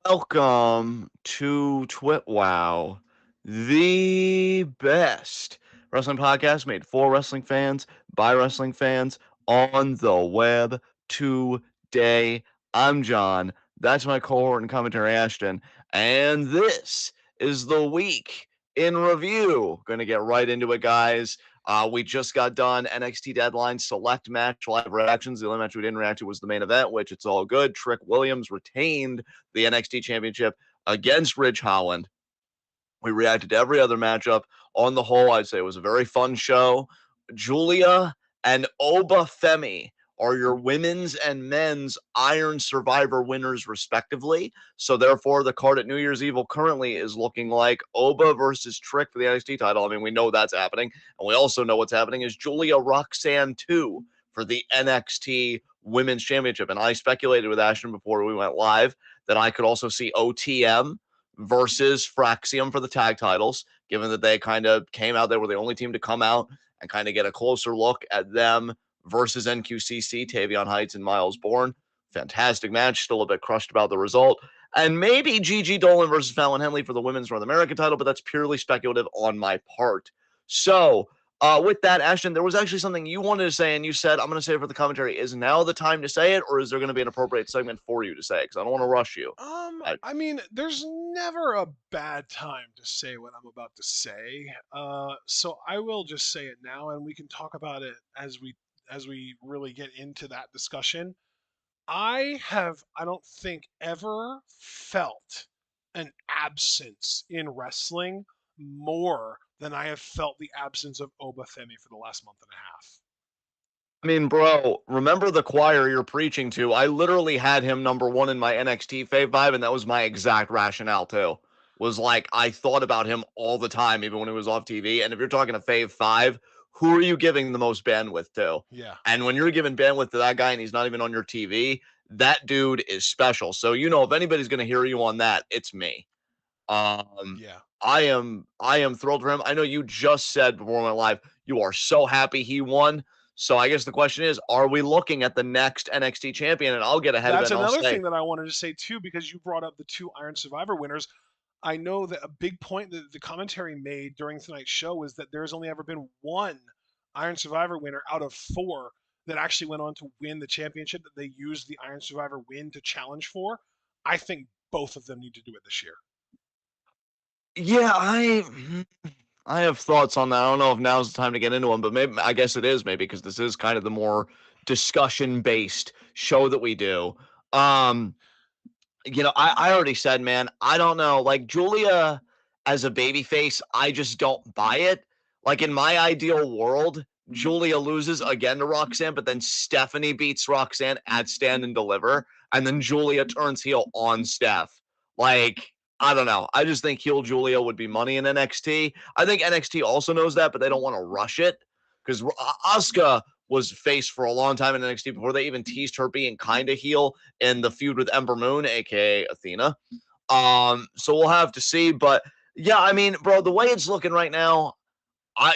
Welcome to TWitWoW, the best wrestling podcast made for wrestling fans by wrestling fans on the web today. I'm John. That's my cohort and commentary, Ashton. And this is the week in review. Going to get right into it, guys. We just got done NXT Deadline Select Match live reactions. The only match we didn't react to was the main event, which it's all good. Trick Williams retained the NXT Championship against Ridge Holland. We reacted to every other matchup. On the whole, I'd say it was a very fun show. Julia and Oba Femi are your women's and men's Iron Survivor winners, respectively. So, therefore, the card at New Year's Evil currently is looking like Oba versus Trick for the NXT title. I mean, we know that's happening. And we also know what's happening is Julia Roxanne 2 for the NXT Women's Championship. And I speculated with Ashton before we went live that I could also see OTM versus Fraxium for the tag titles, given that they kind of came out. They were the only team to come out and kind of get a closer look at them versus NQCC, Tavion Heights and Miles Bourne. Fantastic match. Still a bit crushed about the result. And maybe Gigi Dolan versus Fallon Henley for the Women's North American title, but that's purely speculative on my part. So, with that, Ashton, there was actually something you wanted to say, and you said, I'm going to say it for the commentary. Is now the time to say it, or is there going to be an appropriate segment for you to say? Because I don't want to rush you. I mean, there's never a bad time to say what I'm about to say. So I will just say it now, and we can talk about it as we really get into that discussion. I don't think ever felt an absence in wrestling more than I have felt the absence of Oba Femi for the last month and a half. I mean, bro, remember the choir you're preaching to? I literally had him number one in my NXT Fave 5, and that was my exact rationale, too. Was like, I thought about him all the time, even when he was off TV. And if you're talking a Fave 5, who are you giving the most bandwidth to? Yeah. And when you're giving bandwidth to that guy and he's not even on your TV, that dude is special. So, if anybody's going to hear you on that, it's me. Um, Yeah. I am thrilled for him. I know you just said before we went live, you are so happy he won. So I guess the question is, are we looking at the next NXT champion? And I'll get ahead of it That's and I'll another say, thing that I wanted to say too, because you brought up the two Iron Survivor winners. I know that a big point that the commentary made during tonight's show is that there's only ever been one Iron Survivor winner out of four that actually went on to win the championship that they used the Iron Survivor win to challenge for. I think both of them need to do it this year. yeah, I have thoughts on that. I don't know if now's the time to get into them, but maybe I guess it is maybe because this is kind of the more discussion based show that we do. Um, I already said, man, I don't know. Like Julia as a baby face, I just don't buy it. Like in my ideal world, Julia loses again to Roxanne, but then Stephanie beats Roxanne at Stand and Deliver, and then Julia turns heel on Steph. Like, I don't know. I just think heel Julia would be money in NXT. I think NXT also knows that, but they don't want to rush it because Asuka was face for a long time in NXT before they even teased her being kind of heel in the feud with Ember Moon, aka Athena. So we'll have to see. But yeah, I mean, bro, the way it's looking right now,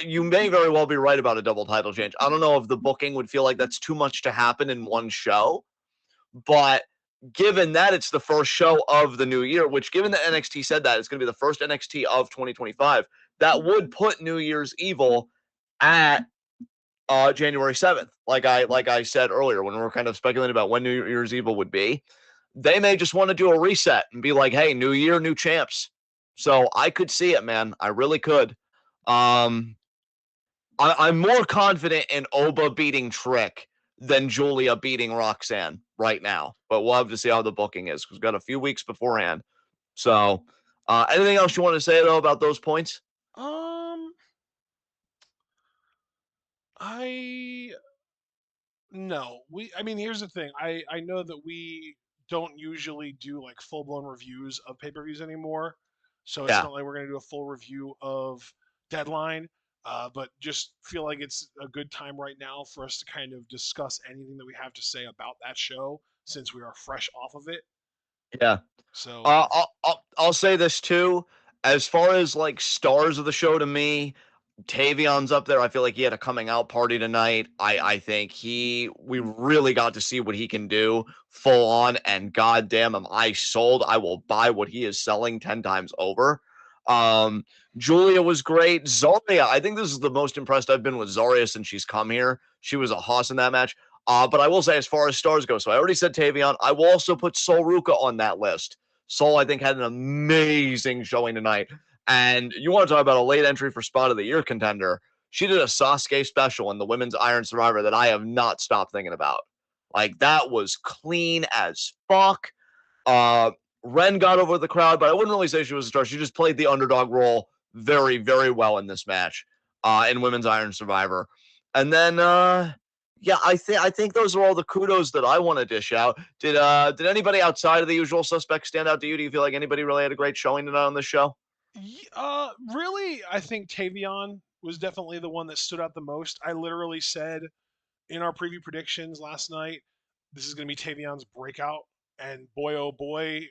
you may very well be right about a double title change. I don't know if the booking would feel like that's too much to happen in one show, but given that it's the first show of the new year, which given that NXT said that it's going to be the first NXT of 2025, that would put New Year's Evil at January 7th. Like I said earlier when we were kind of speculating about when New Year's Evil would be, they may just want to do a reset and be like, "Hey, new year, new champs." So I could see it, man. I really could. Um, I'm more confident in Oba beating Trick than Julia beating Roxanne right now. But we'll have to see how the booking is. We've got a few weeks beforehand. So, anything else you want to say though about those points? Um, I no. I mean, here's the thing. I know that we don't usually do like full blown reviews of pay per views anymore, so it's Yeah. not like we're gonna do a full review of Deadline. But just feel like it's a good time right now for us to kind of discuss anything that we have to say about that show since we are fresh off of it. Yeah. So I'll say this too. As far as like stars of the show to me, Tavion's up there. I feel like he had a coming out party tonight. I think we really got to see what he can do full on, and goddamn am I sold. I will buy what he is selling 10 times over. Um, Julia was great. Zarya, I think this is the most impressed I've been with Zarya since she's come here. She was a hoss in that match. But I will say, as far as stars go, so I already said Tavion. I will also put Sol Ruka on that list. Sol, I think, had an amazing showing tonight. And you want to talk about a late entry for Spot of the Year contender. She did a Sasuke special in the Women's Iron Survivor that I have not stopped thinking about. Like, that was clean as fuck. Uh, Ren got over the crowd, but I wouldn't really say she was a star. She just played the underdog role very, very well in this match in Women's Iron Survivor. And then, yeah, I think those are all the kudos that I want to dish out. Did anybody outside of the usual suspects stand out to you? Do you feel like anybody really had a great showing tonight on this show? Really, I think Tavion was definitely the one that stood out the most. I literally said in our preview predictions last night, this is going to be Tavion's breakout, and boy, oh boy,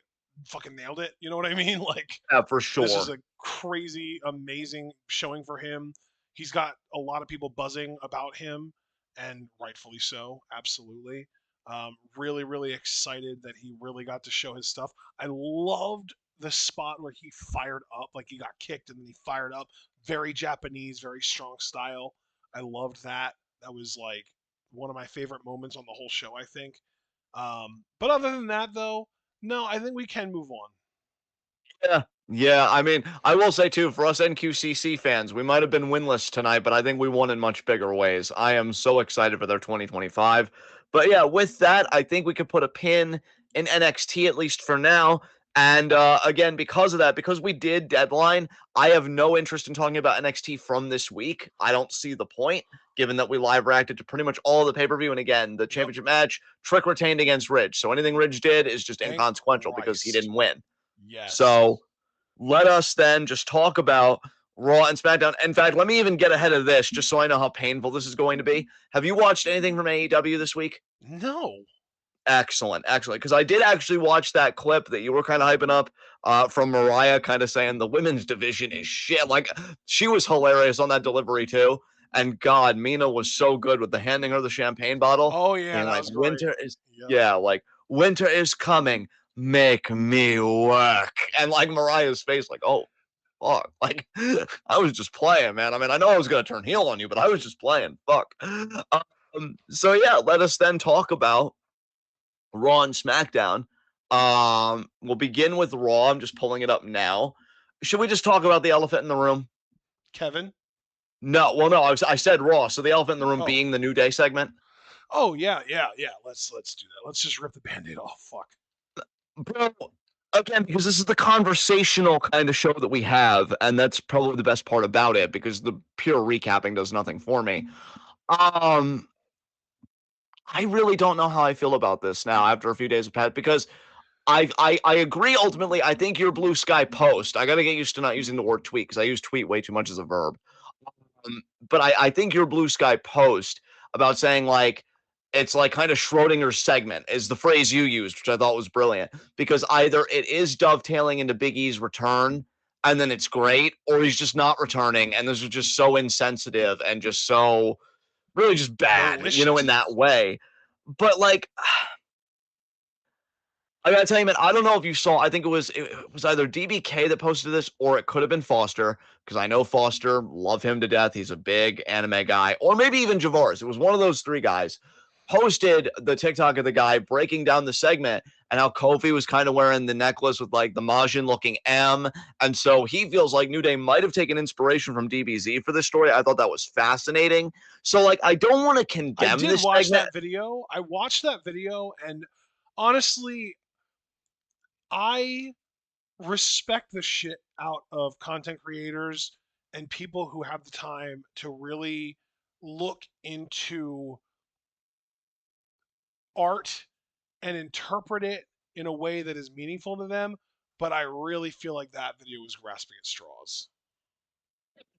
fucking nailed it. You know what I mean? Like, Yeah, for this is sure. a crazy, amazing showing for him. He's got a lot of people buzzing about him, and rightfully so, absolutely. Really, really excited that he really got to show his stuff. I loved the spot where he fired up, like he got kicked and then he fired up. Very Japanese, very strong style. I loved that. That was like one of my favorite moments on the whole show, I think. But other than that, though, no, I think we can move on. Yeah. Yeah, I mean, I will say too, for us NQCC fans, we might have been winless tonight, but I think we won in much bigger ways. I am so excited for their 2025. But yeah, with that, I think we could put a pin in NXT at least for now. And again, because of that, because we did deadline, I have no interest in talking about NXT from this week. I don't see the point, given that we live reacted to pretty much all of the pay per view. And again, the Yep. championship match, Trick retained against Ridge. So anything Ridge did is just Thank inconsequential because he Christ. didn't win. Yes. So let us then just talk about Raw and SmackDown. In fact, let me even get ahead of this just so I know how painful this is going to be. Have you watched anything from AEW this week? No. Excellent, excellent. Because I did actually watch that clip that you were kind of hyping up from Mariah, kind of saying the women's division is shit. Like, she was hilarious on that delivery too. And God, Mina was so good with the handing her the champagne bottle, Oh yeah, being that like, was great. "Winter is, Yep. yeah, like winter is coming. Make me work." And like Mariah's face, like, "Oh, fuck." Like, I was just playing, man. I mean, I know I was gonna turn heel on you, but I was just playing. Fuck. So yeah, let us then talk about Raw and SmackDown. We'll begin with Raw. I'm just pulling it up now. Should we just talk about the elephant in the room? Kevin. No, well, no, I said Raw. So the elephant in the room Oh. being the New Day segment. Oh yeah, yeah, yeah. Let's do that. Let's just rip the band-aid off. Fuck. Bro, again, because this is the conversational kind of show that we have, and that's probably the best part about it, because the pure recapping does nothing for me. Um, I really don't know how I feel about this now after a few days of Pat, because I agree ultimately. I think your blue sky post. I got to get used to not using the word tweet because I use tweet way too much as a verb. But I think your blue sky post about saying like it's like kind of Schrodinger's segment is the phrase you used, which I thought was brilliant because either it is dovetailing into Big E's return and then it's great, or he's just not returning and this is just so insensitive and just so really just bad, you know, in Malicious. that way. But like I gotta tell you, man, I don't know if you saw. I think it was either DBK that posted this, or it could have been Foster, because I know Foster, love him to death. He's a big anime guy, or maybe even Javars. It was one of those three guys. Posted the TikTok of the guy breaking down the segment and how Kofi was kind of wearing the necklace with like the Majin looking M. And so he feels like New Day might have taken inspiration from DBZ for this story. I thought that was fascinating. So, like, I don't want to I condemn did this watch segment. that video. I watched that video, and honestly, I respect the shit out of content creators and people who have the time to really look into art and interpret it in a way that is meaningful to them. But I really feel like that video was grasping at straws.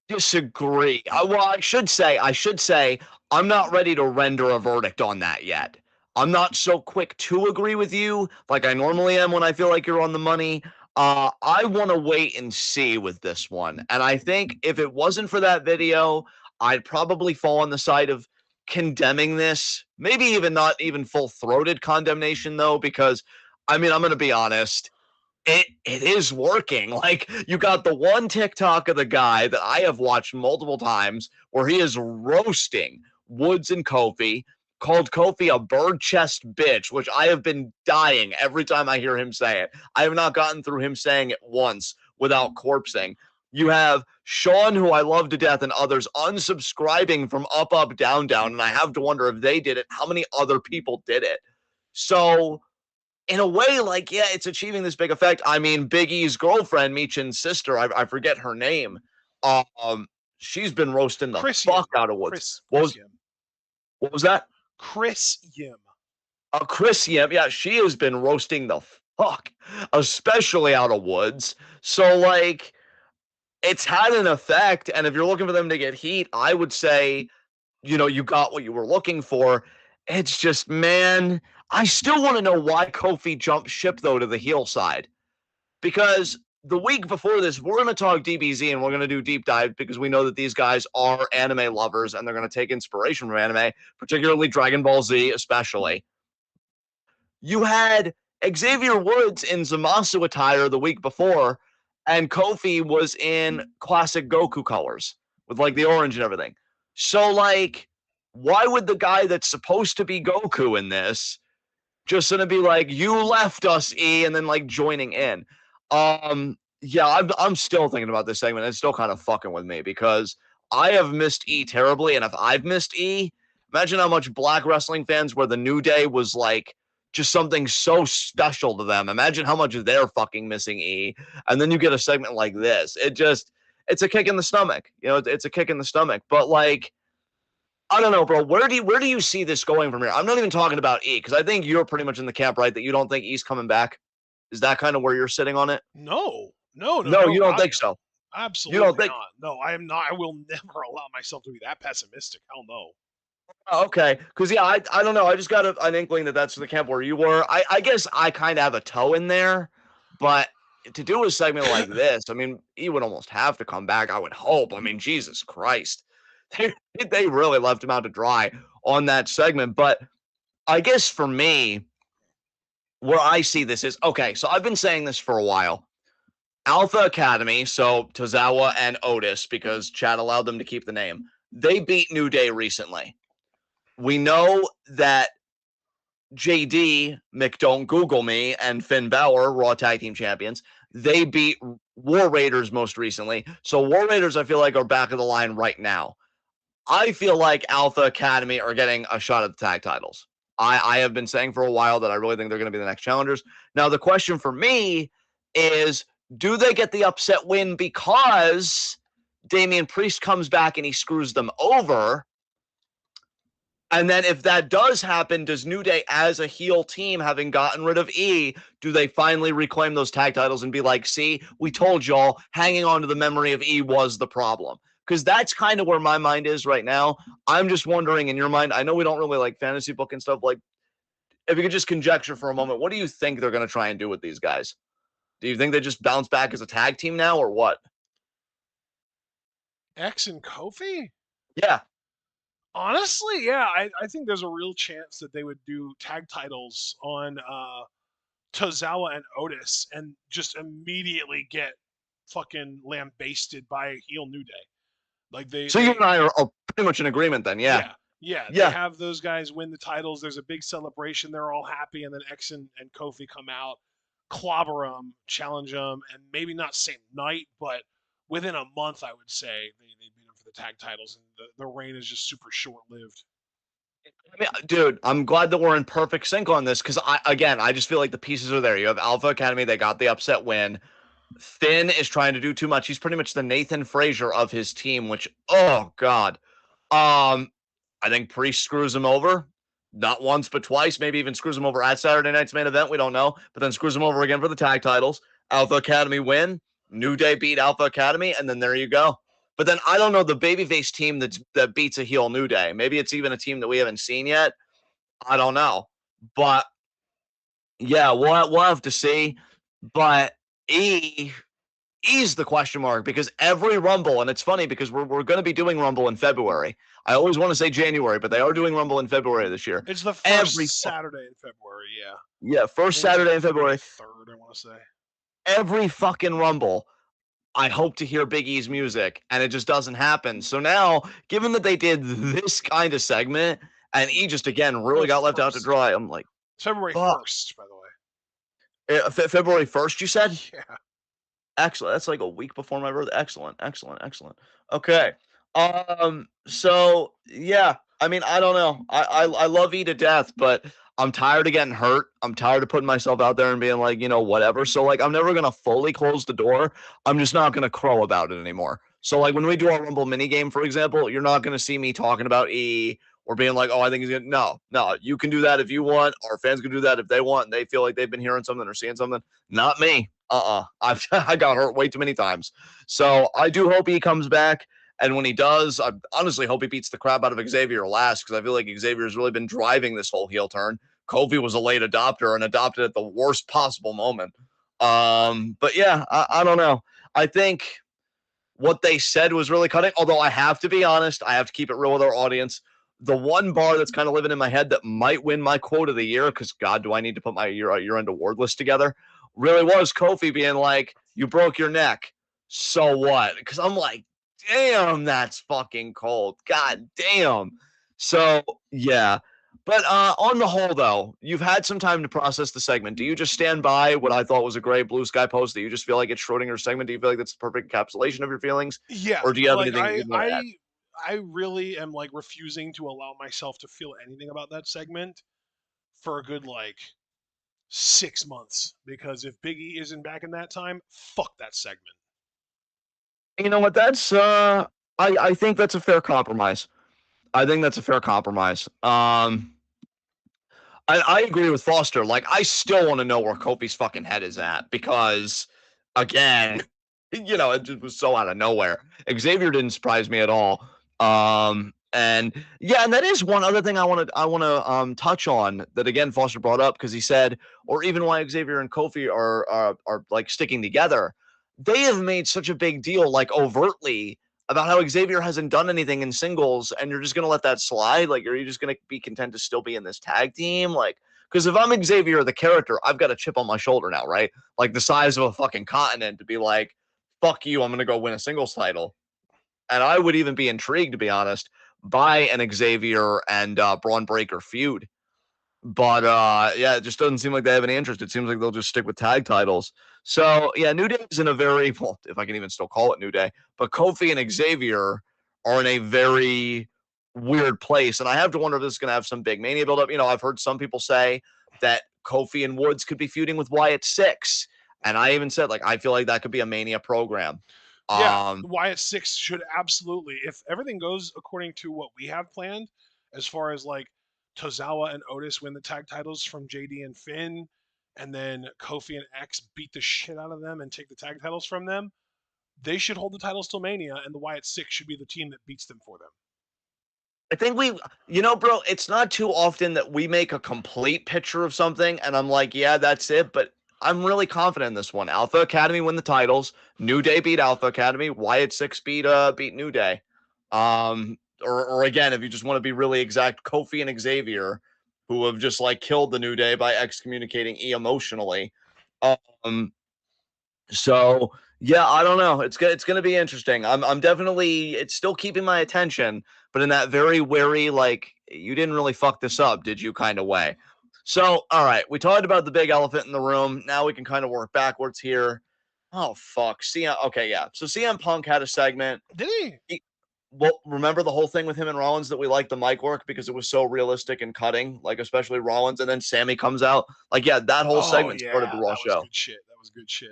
Disagree. Well, I should say, I'm not ready to render a verdict on that yet. I'm not so quick to agree with you like I normally am when I feel like you're on the money. I want to wait and see with this one. And I think if it wasn't for that video, I'd probably fall on the side of condemning this. Maybe even not even full-throated condemnation though, because I mean, I'm going to be honest, it is working. Like, you got the one TikTok of the guy that I have watched multiple times where he is roasting Woods and Kofi, called Kofi a bird chest bitch, which I have been dying every time I hear him say it. I have not gotten through him saying it once without corpsing. You have Sean, who I love to death, and others unsubscribing from Up Up Down Down, and I have to wonder if they did it, how many other people did it. So in a way, like, yeah, it's achieving this big effect. I mean, Big E's girlfriend, Meechin's sister, I forget her name. Um, she's been roasting the Chris fuck Yim. out of Woods. Chris Yim. What was that? Chris Yim. Chris Yim, yeah, she has been roasting the fuck, especially out of Woods. So, like, it's had an effect. And if you're looking for them to get heat, I would say, you got what you were looking for. It's just, man, I still want to know why Kofi jumped ship, though, to the heel side. Because the week before this, we're going to talk DBZ and we're going to do deep dive because we know that these guys are anime lovers and they're going to take inspiration from anime, particularly Dragon Ball Z, especially. You had Xavier Woods in Zamasu attire the week before, and Kofi was in classic Goku colors with like the orange and everything. So, like, why would the guy that's supposed to be Goku in this just gonna be like, you left us, E, and then like joining in? Yeah, I'm still thinking about this segment. It's still kind of fucking with me because I have missed E terribly, and if I've missed E, imagine how much black wrestling fans where the New Day was like just something so special to them. Imagine how much they're fucking missing E, and then you get a segment like this. It's a kick in the stomach. It's a kick in the stomach. But like, I don't know, bro. Where do you see this going from here? I'm not even talking about E because I think you're pretty much in the camp, right? That you don't think E's coming back. Is that kind of where you're sitting on it? No, no, no, No, no. you don't think so. You don't Absolutely think? not. No, I am not. I will never allow myself to be that pessimistic. Hell no. Oh, okay, because yeah, I don't know. I just got an inkling that that's the camp where you were. I guess I kind of have a toe in there, but to do a segment like this, I mean, he would almost have to come back. I would hope. I mean, Jesus Christ, they really left him out to dry on that segment. But I guess for me, where I see this is okay. So I've been saying this for a while. Alpha Academy, so Tozawa and Otis, because Chad allowed them to keep the name. They beat New Day recently. We know that JD, Mick Don't Google Me, and Finn Balor, Raw Tag Team Champions, they beat War Raiders most recently. So War Raiders, I feel like, are back of the line right now. I feel like Alpha Academy are getting a shot at the tag titles. I have been saying for a while that I really think they're going to be the next challengers. Now, the question for me is, do they get the upset win because Damian Priest comes back and he screws them over? And then if that does happen, does New Day as a heel team, having gotten rid of E, do they finally reclaim those tag titles and be like, see, we told y'all hanging on to the memory of E was the problem? Because that's kind of where my mind is right now. I'm just wondering, in your mind, I know we don't really like fantasy book and stuff, like, if you could just conjecture for a moment, what do you think they're going to try and do with these guys? Do you think they just bounce back as a tag team now or what? X and Kofi? Yeah. Honestly, yeah, I think there's a real chance that they would do tag titles on Tozawa and Otis and just immediately get fucking lambasted by a heel New Day. Like So you and I are pretty much in agreement then, yeah. Yeah. They Yeah. have those guys win the titles. There's a big celebration. They're all happy, and then X and Kofi come out, clobber them, challenge them, and maybe not same night, but within a month, I would say they beat them for the tag titles, and the reign is just super short lived. I mean, dude, I'm glad that we're in perfect sync on this because I just feel like the pieces are there. You have Alpha Academy, they got the upset win. Finn is trying to do too much. He's pretty much the Nathan Frazier of his team, which, oh God. I think Priest screws him over. Not once, but twice. Maybe even screws him over at Saturday night's main event. We don't know. But then screws him over again for the tag titles. Alpha Academy win. New Day beat Alpha Academy, and then there you go. But then I don't know the babyface team that beats a heel New Day. Maybe it's even a team that we haven't seen yet. I don't know. But yeah, we'll have to see. But E E's the question mark because every Rumble, and it's funny because we're going to be doing Rumble in February. I always want to say January, but they are doing Rumble in February this year. It's the Every first Saturday in February. Yeah, yeah, I first think it's like Saturday in February February, 3rd. I want to say. every fucking Rumble, I hope to hear Big E's music, and it just doesn't happen. So now, given that they did this kind of segment, and E just again No, really it's got the left out to first. dry, I'm like, It's February fuck. 1st, by the way. February 1st, you said? Yeah. Excellent. That's like a week before my birthday. Excellent. Excellent. Excellent. Okay. So yeah. I mean, I don't know. I love E to death, but I'm tired of getting hurt. I'm tired of putting myself out there and being like, whatever. So like, I'm never gonna fully close the door. I'm just not gonna crow about it anymore. So like, when we do our Rumble mini game, for example, you're not gonna see me talking about E or being like, oh, I think he's gonna. No, no. You can do that if you want. Our fans can do that if they want, and they feel like they've been hearing something or seeing something. Not me. I got hurt way too many times. So I do hope he comes back. And when he does, I honestly hope he beats the crap out of Xavier last because I feel like Xavier's really been driving this whole heel turn. Kofi was a late adopter and adopted at the worst possible moment. But yeah, I don't know. I think what they said was really cutting. Although I have to be honest, I have to keep it real with our audience. The one bar that's kind of living in my head that might win my quote of the year, because God, do I need to put my year-end award list together? Really was Kofi being like, "You broke your neck, so what?" Because I'm like, "Damn, that's fucking cold. God damn." So yeah, but on the whole, though, you've had some time to process the segment. Do you just stand by what I thought was a great blue sky post? Do you just feel like it's Schrodinger's segment? Do you feel like that's the perfect encapsulation of your feelings? Yeah, Or do you have like anything that you want to add? I really am like refusing to allow myself to feel anything about that segment for a good like 6 months because if Big E isn't back in that time, fuck that segment. You know what? I think that's a fair compromise. I think that's a fair compromise. I agree with Foster. Like, I still want to know where Kofi's fucking head is at because, again, it just was so out of nowhere. Xavier didn't surprise me at all. And yeah, and that is one other thing I want to touch on that again Foster brought up because he said, or even why Xavier and Kofi are like sticking together. They have made such a big deal, like overtly, about how Xavier hasn't done anything in singles, and you're just gonna let that slide? Like, are you just gonna be content to still be in this tag team? Like, because if I'm Xavier, the character, I've got a chip on my shoulder now, right? Like the size of a fucking continent to be like, fuck you, I'm gonna go win a singles title. And I would even be intrigued, to be honest, by an Xavier and Braun Breaker feud. But yeah, it just doesn't seem like they have any interest. It seems like they'll just stick with tag titles. So yeah, New Day is in a very well, if I can even still call it New Day, but Kofi and Xavier are in a very weird place. And I have to wonder if this is gonna have some big mania build up. I've heard some people say that Kofi and Woods could be feuding with Wyatt Six. And I even said, like, I feel like that could be a mania program. Yeah, Um, Wyatt Six should absolutely, if everything goes according to what we have planned, as far as like Tozawa and Otis win the tag titles from JD and Finn, and then Kofi and X beat the shit out of them and take the tag titles from them, they should hold the titles till Mania, and the Wyatt Six should be the team that beats them for them. I think bro, it's not too often that we make a complete picture of something and I'm like, yeah, that's it. But I'm really confident in this one. Alpha Academy win the titles. New Day beat Alpha Academy. Wyatt Six beat New Day. Or again, if you just want to be really exact, Kofi and Xavier, who have just like killed the New Day by excommunicating E emotionally. Um, so yeah, I don't know. It's gonna be interesting. I'm definitely it's still keeping my attention, but in that very wary, like, you didn't really fuck this up, did you, kind of way. So all right, we talked about the big elephant in the room. Now we can kind of work backwards here. Oh fuck. Okay, yeah. So CM Punk had a segment. Did he? Well, remember the whole thing with him and Rollins that we liked the mic work because it was so realistic and cutting, like especially Rollins, and then Sammy comes out. Like, yeah, that whole Oh segment started the yeah, Raw that was show. good shit. That was good shit.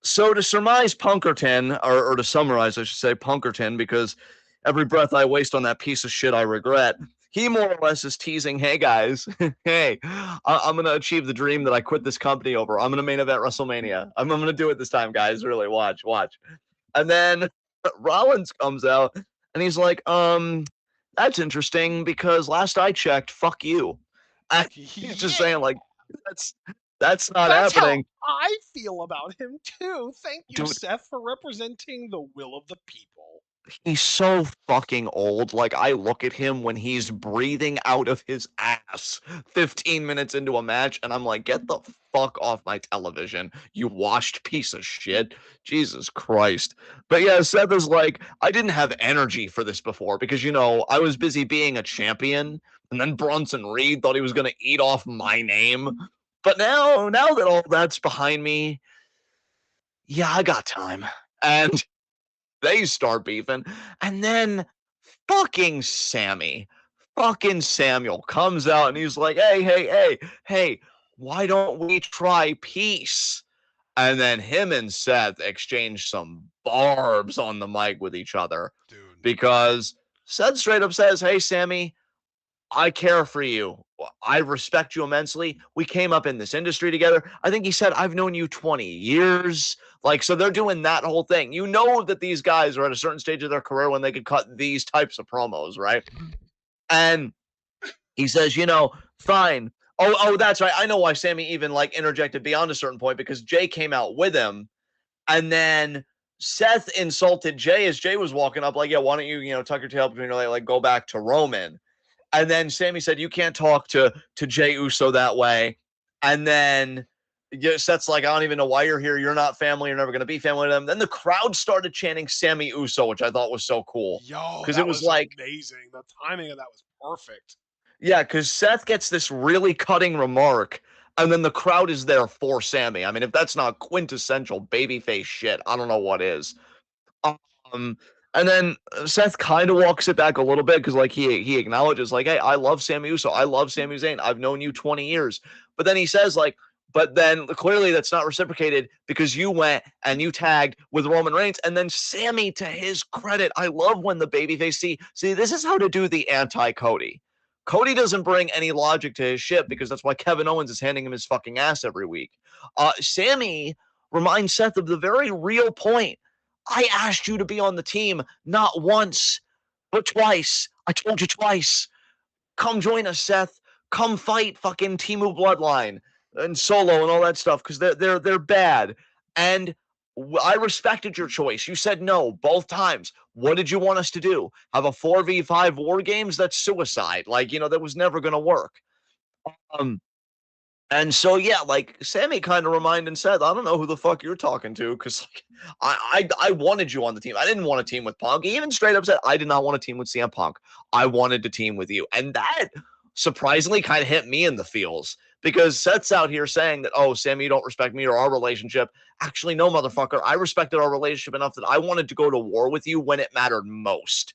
So to surmise Punkerton, or to summarize, I should say Punkerton, because every breath I waste on that piece of shit I regret. He more or less is teasing, hey guys, hey, I'm gonna achieve the dream that I quit this company over. I'm gonna main event WrestleMania. I'm gonna do it this time, guys. Really, watch. And then Rollins comes out and he's like, that's interesting because last I checked, fuck you. And he's just Yeah. saying like, that's That's not That's how happening. I feel about him too. Thank you, Dude, Seth, for representing the will of the people. he's so fucking old. Like, I look at him when he's breathing out of his ass 15 minutes into a match, and I'm like, get the fuck off my television, you washed piece of shit. Jesus Christ. But yeah, Seth is like, I didn't have energy for this before because, I was busy being a champion, and then Bronson Reed thought he was going to eat off my name. But now that all that's behind me, yeah, I got time. And they start beefing. And then fucking Sammy, fucking Samuel comes out and he's like, hey, why don't we try peace? And then him and Seth exchange some barbs on the mic with each other Dude. because Seth straight up says, hey, Sammy, I care for you. I respect you immensely. We came up in this industry together. I think he said, I've known you 20 years. Like, so they're doing that whole thing. You know that these guys are at a certain stage of their career when they could cut these types of promos, right? And he says, fine. Oh, that's right. I know why Sammy even like interjected beyond a certain point because Jay came out with him. And then Seth insulted Jay as Jay was walking up, like, yeah, why don't you, tuck your tail between your legs, like, go back to Roman. And then Sammy said, "You can't talk to Jey Uso that way." And then Seth's like, "I don't even know why you're here. You're not family. You're never going to be family with them." Then the crowd started chanting Sammy Uso, which I thought was so cool Yo, because it that was was like, amazing. The timing of that was perfect. yeah, because Seth gets this really cutting remark, and then the crowd is there for Sammy. I mean, if that's not quintessential babyface shit, I don't know what is. Um, and then Seth kind of walks it back a little bit because like he acknowledges like, hey, I love Sami Uso, I love Sami Zayn, I've known you 20 years. But then he says like, but then clearly that's not reciprocated because you went and you tagged with Roman Reigns. And then Sammy, to his credit, I love when the babyface see this is how to do the anti-Cody. Cody doesn't bring any logic to his shit because that's why Kevin Owens is handing him his fucking ass every week. Sammy reminds Seth of the very real point. I asked you to be on the team not once, but twice. I told you twice. Come join us, Seth. Come fight fucking Timu Bloodline and Solo and all that stuff because they're bad. And I respected your choice. You said no both times. What did you want us to do? Have a 4v5 war games? That's suicide. Like, that was never going to work. Um, and so yeah, like Sammy kind of reminded Seth, I don't know who the fuck you're talking to, because like, I wanted you on the team. I didn't want a team with Punk. He even straight up said, I did not want a team with CM Punk. I wanted to team with you. And that surprisingly kind of hit me in the feels because Seth's out here saying that, oh, Sammy, you don't respect me or our relationship. Actually, no, motherfucker. I respected our relationship enough that I wanted to go to war with you when it mattered most.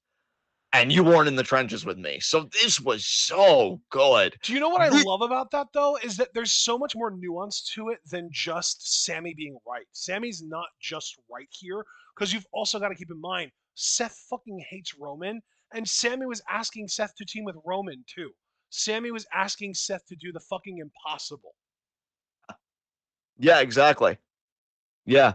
And you weren't in the trenches with me. So this was so good. Do you know what I love about that though? Is that there's so much more nuance to it than just Sammy being right. Sammy's not just right here because you've also got to keep in mind Seth fucking hates Roman, and Sammy was asking Seth to team with Roman too. Sammy was asking Seth to do the fucking impossible. Yeah, exactly. Yeah.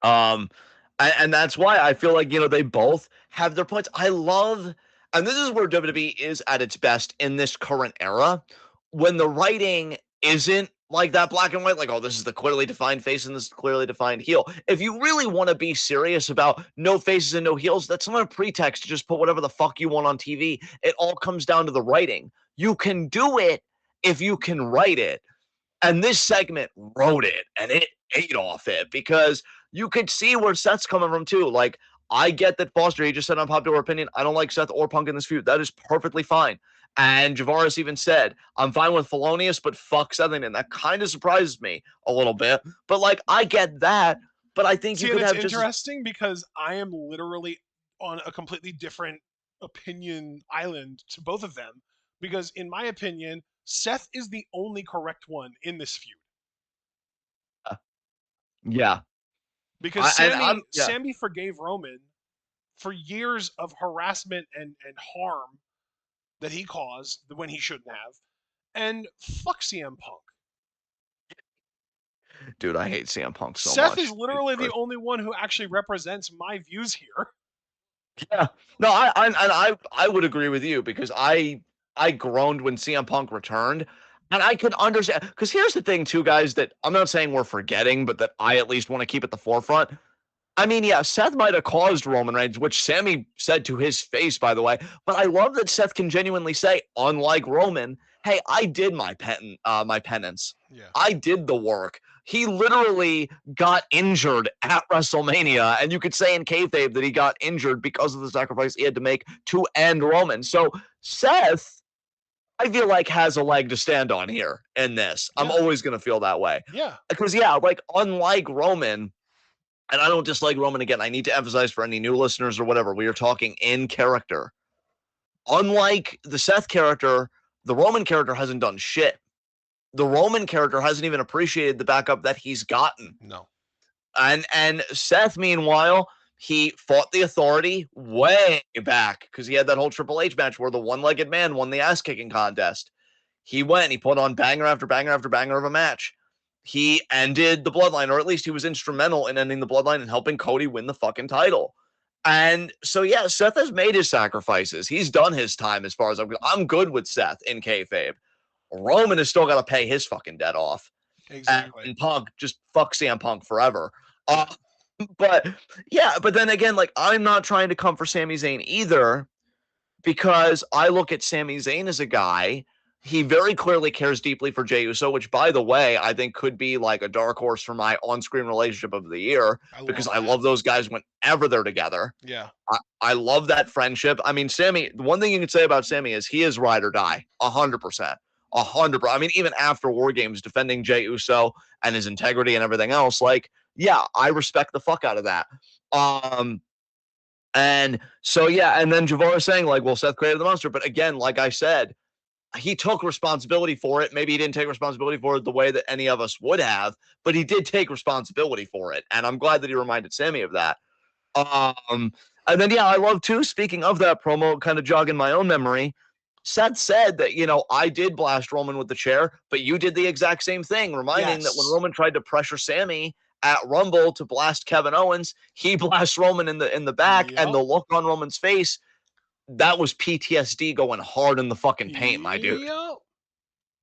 Um, and that's why I feel like, they both have their points. I love, and this is where WWE is at its best in this current era, when the writing isn't like that black and white, like, oh, this is the clearly defined face and this is the clearly defined heel. If you really want to be serious about no faces and no heels, that's not a pretext to just put whatever the fuck you want on TV. It all comes down to the writing. You can do it if you can write it. And this segment wrote it and it ate off it because you could see where Seth's coming from too. Like, I get that Foster, he just said unpopular opinion. I don't like Seth or Punk in this feud. That is perfectly fine. And Javaris even said, I'm fine with Felonious, but fuck Sething. And that kind of surprises me a little bit. But like, I get that. But I think you See, and could it's have just interesting because I am literally on a completely different opinion island to both of them. Because in my opinion, Seth is the only correct one in this feud. yeah. Because I'm yeah. Sammy forgave Roman for years of harassment and harm that he caused when he shouldn't have. And fuck CM Punk. Dude, I hate CM Punk so Seth is much. literally the only one who actually represents my views here. Yeah. No, I would agree with you because I groaned when CM Punk returned. And I can understand, because here's the thing, too, guys, that I'm not saying we're forgetting, but that I at least want to keep at the forefront. I mean, yeah, Seth might have caused Roman Reigns, which Sammy said to his face, by the way. But I love that Seth can genuinely say, unlike Roman, hey, I did my penance. Yeah. I did the work. He literally got injured at WrestleMania, and you could say in kayfabe that he got injured because of the sacrifice he had to make to end Roman. So Seth, I feel like, has a leg to stand on here in this. I'm Yeah. always going to feel that way. Yeah. Because, yeah, like, unlike Roman, and I don't dislike Roman, again, I need to emphasize for any new listeners or whatever, we are talking in character. Unlike the Seth character, the Roman character hasn't done shit. The Roman character hasn't even appreciated the backup that he's gotten. No. And Seth, meanwhile, he fought the Authority way back because he had that whole Triple H match where the one-legged man won the ass-kicking contest. He went, he put on banger after banger after banger of a match. He ended the Bloodline, or at least he was instrumental in ending the Bloodline and helping Cody win the fucking title. And so, yeah, Seth has made his sacrifices. He's done his time as far as I'm good with Seth in kayfabe. Roman has still got to pay his fucking debt off. Exactly. And Punk, just fuck CM Punk forever. But yeah, but then again, like, I'm not trying to come for Sami Zayn either, because I look at Sami Zayn as a guy, he very clearly cares deeply for Jey Uso, which, by the way, I think could be like a dark horse for my on-screen relationship of the year, because I love those guys whenever they're together. Yeah. I love that friendship. I mean, Sammy, the one thing you can say about Sammy is he is ride or die, 100%. 100%. I mean, even after War Games, defending Jey Uso and his integrity and everything else, like, yeah, I respect the fuck out of that. And so, yeah, and then Javara saying, like, well, Seth created the monster. But again, like I said, he took responsibility for it. Maybe he didn't take responsibility for it the way that any of us would have, but he did take responsibility for it. And I'm glad that he reminded Sammy of that. And then, yeah, I love, too, speaking of that promo, kind of jogging my own memory, Seth said that, I did blast Roman with the chair, but you did the exact same thing, reminding that when Roman tried to pressure Sammy at Rumble to blast Kevin Owens, he blasts Roman in the back, and the look on Roman's face, that was PTSD going hard in the fucking paint, my dude.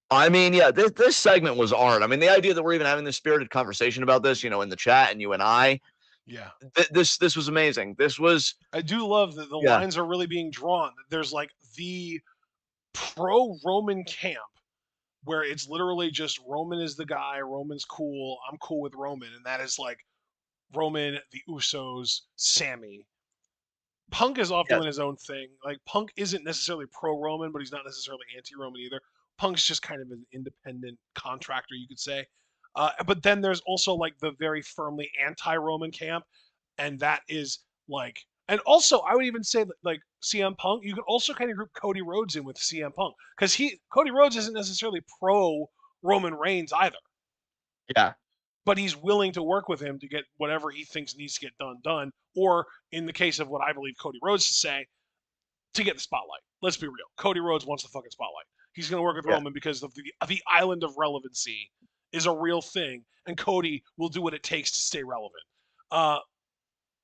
I mean, yeah, this segment was art. I mean, the idea that we're even having this spirited conversation about this, in the chat, and you and I, yeah, this was amazing. This was. I do love that the lines are really being drawn. There's like the pro-Roman camp where it's literally just Roman is the guy, Roman's cool, I'm cool with Roman, and that is like Roman, the Usos, Sammy. Punk is off doing his own thing. Like, Punk isn't necessarily pro-Roman, but he's not necessarily anti-Roman either. Punk's just kind of an independent contractor, you could say. But then there's also like the very firmly anti-Roman camp, and that is like, and also I would even say that, like, CM Punk, you could also kind of group Cody Rhodes in with CM Punk, because Cody Rhodes isn't necessarily pro Roman Reigns either. Yeah. But he's willing to work with him to get whatever he thinks needs to get done, or in the case of what I believe Cody Rhodes to say, to get the spotlight. Let's be real. Cody Rhodes wants the fucking spotlight. He's going to work with Roman because of the island of relevancy is a real thing, and Cody will do what it takes to stay relevant.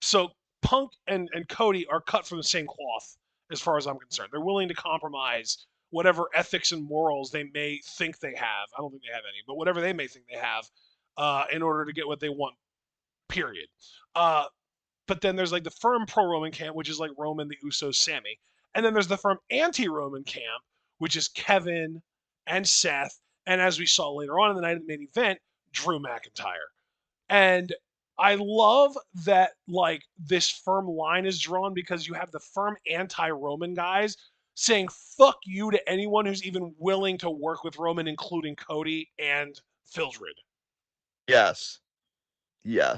So Punk and Cody are cut from the same cloth as far as I'm concerned. They're willing to compromise whatever ethics and morals they may think they have. I don't think they have any, but whatever they may think they have, in order to get what they want, period. But then there's like the firm pro-Roman camp, which is like Roman, the Usos, Sammy. And then there's the firm anti-Roman camp, which is Kevin and Seth, and as we saw later on in the night of the main event, Drew McIntyre. And I love that, like, this firm line is drawn because you have the firm anti-Roman guys saying fuck you to anyone who's even willing to work with Roman, including Cody and Phildred. Yes. Yeah.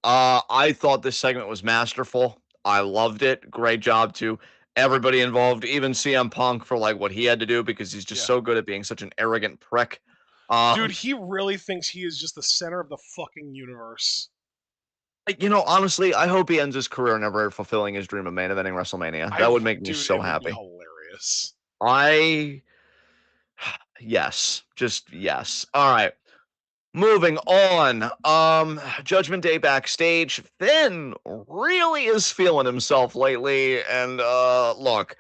I thought this segment was masterful. I loved it. Great job to everybody involved, even CM Punk, for like what he had to do, because he's just so good at being such an arrogant prick. Dude, he really thinks he is just the center of the fucking universe. Honestly, I hope he ends his career never fulfilling his dream of main eventing WrestleMania. That would make me so happy. Hilarious. Yes. Just yes. All right. Moving on. Judgment Day backstage. Finn really is feeling himself lately. And look,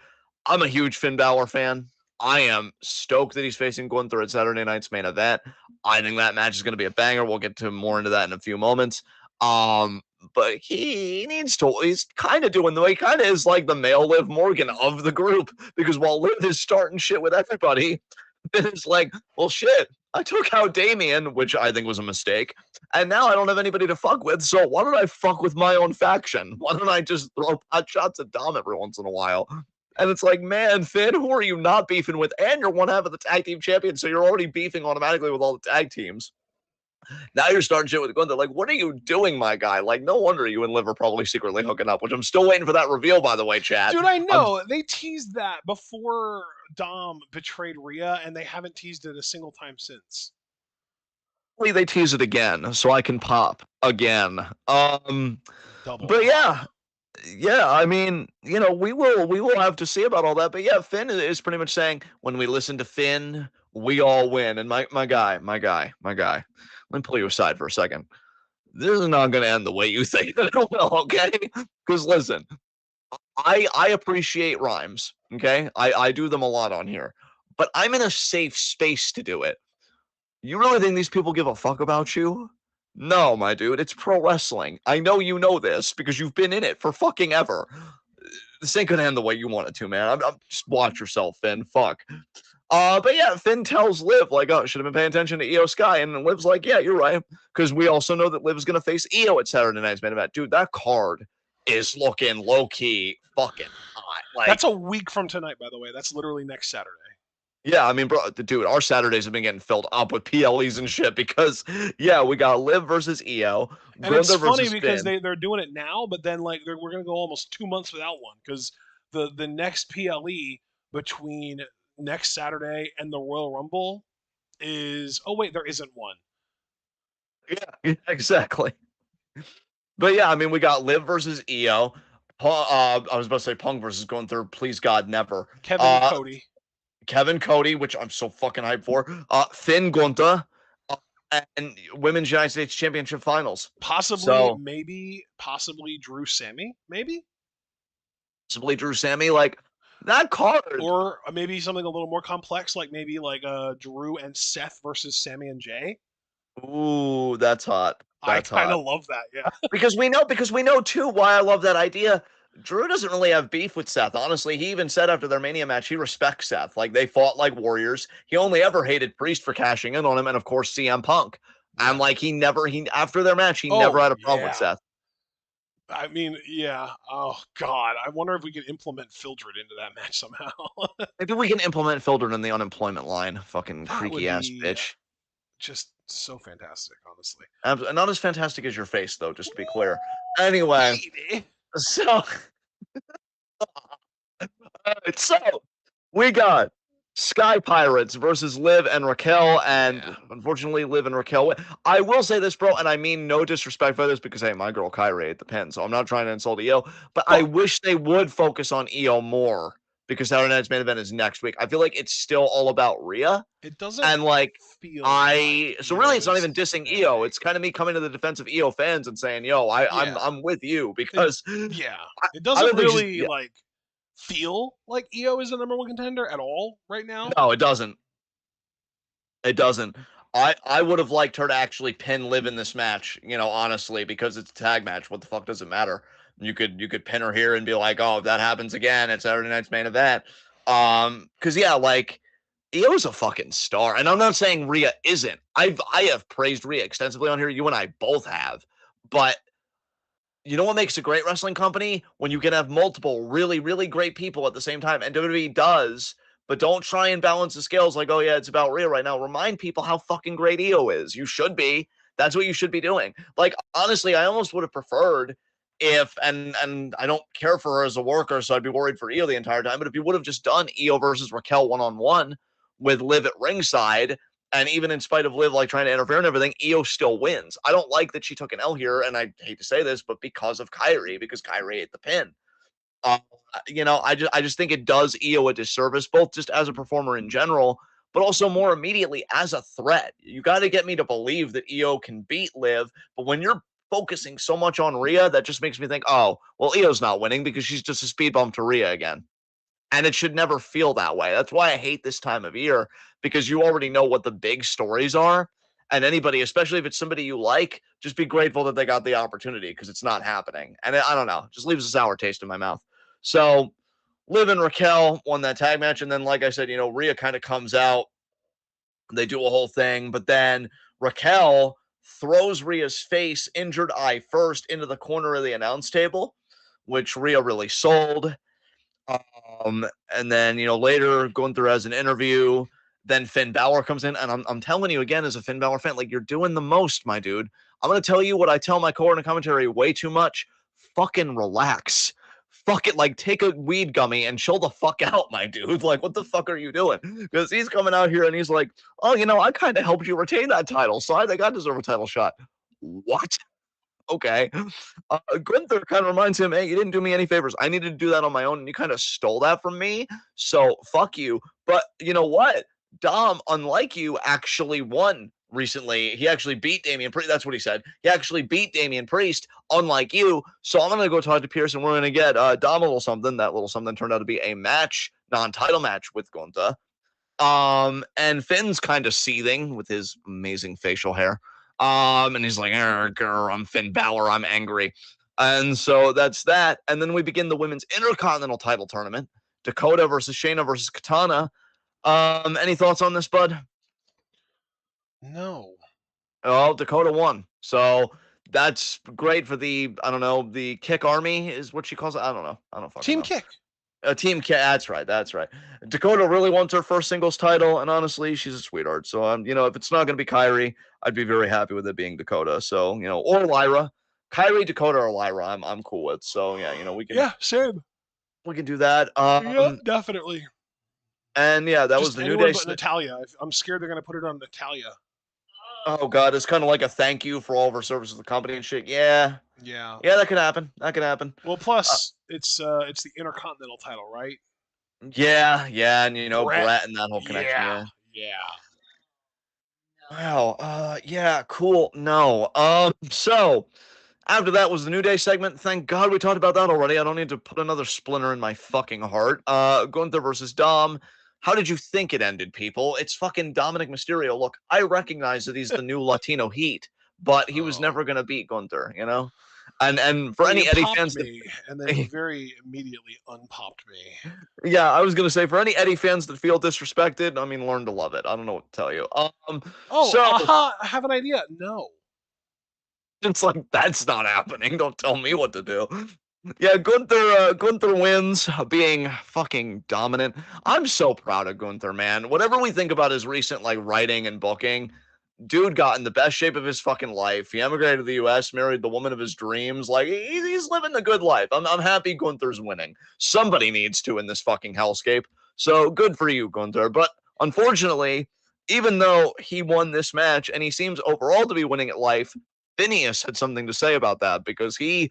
I'm a huge Finn Balor fan. I am stoked that he's facing Gunther at Saturday night's main event. I think that match is going to be a banger. We'll get to more into that in a few moments. But he needs to. He's kind of doing the way he kind of is like the male Liv Morgan of the group because while Liv is starting shit with everybody, it's like, well, shit. I took out Damien, which I think was a mistake, and now I don't have anybody to fuck with. So why don't I fuck with my own faction? Why don't I just throw pot shots at Dom every once in a while? And it's like, man, Finn, who are you not beefing with? And you're one half of the tag team champion, so you're already beefing automatically with all the tag teams. Now you're starting shit with Gunther. Like, what are you doing, my guy? Like, no wonder you and Liv are probably secretly hooking up, which I'm still waiting for that reveal, by the way, chat. Dude, I know. They teased that before Dom betrayed Rhea, and they haven't teased it a single time since. They tease it again, so I can pop again. Double but pop. yeah, I mean, we will have to see about all that. But yeah, Finn is pretty much saying when we listen to Finn, we all win. And my guy, let me pull you aside for a second. This is not going to end the way you think that it will, okay? Because listen, I appreciate rhymes, okay? I do them a lot on here, but I'm in a safe space to do it. You really think these people give a fuck about you? No, my dude, it's pro wrestling. I know you know this because you've been in it for fucking ever. This ain't gonna end the way you want it to, man. Just watch yourself, Finn. Fuck. But yeah, Finn tells Liv, like, oh, should have been paying attention to Io Sky. And Liv's like, yeah, you're right. Because we also know that Liv's gonna face Io at Saturday night's main event. Dude, that card is looking low-key fucking hot. Like, that's a week from tonight, by the way. That's literally next Saturday. Yeah, I mean, bro, dude, our Saturdays have been getting filled up with PLEs and shit because, yeah, we got Liv versus Io, and it's funny versus because Finn. they're doing it now, but then like we're gonna go almost 2 months without one because the next PLE between next Saturday and the Royal Rumble is there isn't one. Yeah, exactly. But yeah, I mean, we got Liv versus Io. I was about to say Punk versus Gunther. Please God, never. Kevin Cody, which I'm so fucking hyped for. Finn Gunther, and Women's United States Championship Finals. Possibly Drew Sammy, maybe. Possibly Drew Sammy, like that card, or maybe something a little more complex, like maybe like Drew and Seth versus Sammy and Jay. Ooh, that's hot. I kind of love that, yeah. because we know too why I love that idea. Drew doesn't really have beef with Seth. Honestly, he even said after their Mania match, he respects Seth. Like, they fought like warriors. He only ever hated Priest for cashing in on him, and of course, CM Punk. Yeah. And like, after their match, he never had a problem with Seth. I mean, yeah. Oh God, I wonder if we could implement Fildred into that match somehow. Maybe we can implement Fildred in the unemployment line. Fucking creaky ass bitch. Just so fantastic, honestly. Not as fantastic as your face, though. Just to be clear. Anyway, so we got Sky Pirates versus Liv and Raquel, and unfortunately, Liv and Raquel. I will say this, bro, and I mean no disrespect by this because, hey, my girl Kyrie at the pen, so I'm not trying to insult Io, but I wish they would focus on Io more because Saturday Night's main event is next week. I feel like it's still all about Rhea. It doesn't and like feel so really it's not even dissing Io. It's kind of me coming to the defense of Io fans and saying, yo, I'm with you because it doesn't really like feel like Io is the number one contender at all right now. No, it doesn't. It doesn't. I would have liked her to actually pin Liv in this match, honestly, because it's a tag match. What the fuck does it matter? You could pin her here and be like, oh, if that happens again, it's Saturday night's main event. Because like Io's a fucking star, and I'm not saying Rhea isn't. I have praised Rhea extensively on here. You and I both have, but you know what makes a great wrestling company? When you can have multiple really, really great people at the same time. And WWE does, but don't try and balance the scales like, oh, yeah, it's about Rhea right now. Remind people how fucking great Io is. You should be. That's what you should be doing. Like, honestly, I almost would have preferred if, and I don't care for her as a worker, so I'd be worried for Io the entire time, but if you would have just done Io versus Raquel one-on-one with Liv at ringside, and even in spite of Liv like trying to interfere and everything, Io still wins. I don't like that she took an L here, and I hate to say this, but because of Kyrie, because Kyrie ate the pin. I just think it does Io a disservice, both just as a performer in general, but also more immediately as a threat. You got to get me to believe that Io can beat Liv, but when you're focusing so much on Rhea, that just makes me think, oh, well, Io's not winning because she's just a speed bump to Rhea again. And it should never feel that way. That's why I hate this time of year, because you already know what the big stories are. And anybody, especially if it's somebody you like, just be grateful that they got the opportunity, because it's not happening. And I don't know, just leaves a sour taste in my mouth. So Liv and Raquel won that tag match. And then, like I said, Rhea kind of comes out. They do a whole thing. But then Raquel throws Rhea's face, injured eye first, into the corner of the announce table, which Rhea really sold. And then, later Gunther has an interview. Then Finn Balor comes in, and I'm telling you again, as a Finn Balor fan, like, you're doing the most, my dude. I'm gonna tell you what I tell my co-owner commentary way too much. Fucking relax. Fuck it, like, take a weed gummy and chill the fuck out, my dude. Like, what the fuck are you doing? Because he's coming out here and he's like, oh, I kind of helped you retain that title, so I think I deserve a title shot. What? Okay. Gunther kind of reminds him, hey, you didn't do me any favors. I needed to do that on my own, and you kind of stole that from me. So fuck you. But you know what? Dom, unlike you, actually won recently. He actually beat Damian Priest. That's what he said. He actually beat Damian Priest, unlike you. So I'm going to go talk to Pierce, and we're going to get Dom a little something. That little something turned out to be a match, non-title match with Gunther. And Finn's kind of seething with his amazing facial hair. And he's like, I'm Finn Balor, I'm angry. And so that's that. And then we begin the women's Intercontinental title tournament. Dakota versus Shayna versus Katana. Any thoughts on this, bud? No. Oh, Dakota won. So that's great for the Kick Army is what she calls it. I don't know. I don't fucking Team know. Kick. Team Kick. That's right. Dakota really wants her first singles title, and honestly, she's a sweetheart. So if it's not going to be Kyrie, I'd be very happy with it being Dakota. So or Lyra, Kyrie, Dakota, or Lyra, I'm cool with. So yeah, we can. Yeah, same. We can do that. Yeah, definitely. And yeah, that was the New Day. But Natalya. I'm scared they're going to put it on Natalya. Oh god, it's kind of like a thank you for all of her service to the company and shit. Yeah, that could happen. Well, plus it's the Intercontinental title, right? Yeah, and Brett and that whole connection. Yeah. Wow. Yeah. Cool. No. So after that was the New Day segment. Thank God we talked about that already. I don't need to put another splinter in my fucking heart. Gunther versus Dom. How did you think it ended, people? It's fucking Dominic Mysterio. Look, I recognize that he's the new Latino Heat, but he was never gonna beat Gunther, And for any Eddie fans, and then very immediately unpopped me. Yeah, I was gonna say, for any Eddie fans that feel disrespected, I mean, learn to love it. I don't know what to tell you. I have an idea. No, it's like, that's not happening. Don't tell me what to do. Yeah, Gunther wins, being fucking dominant. I'm so proud of Gunther, man. Whatever we think about his recent writing and booking, dude got in the best shape of his fucking life. He emigrated to the U.S., married the woman of his dreams. Like, he's living the good life. I'm happy Gunther's winning. Somebody needs to in this fucking hellscape. So good for you, Gunther. But unfortunately, even though he won this match and he seems overall to be winning at life, Phineas had something to say about that, because he,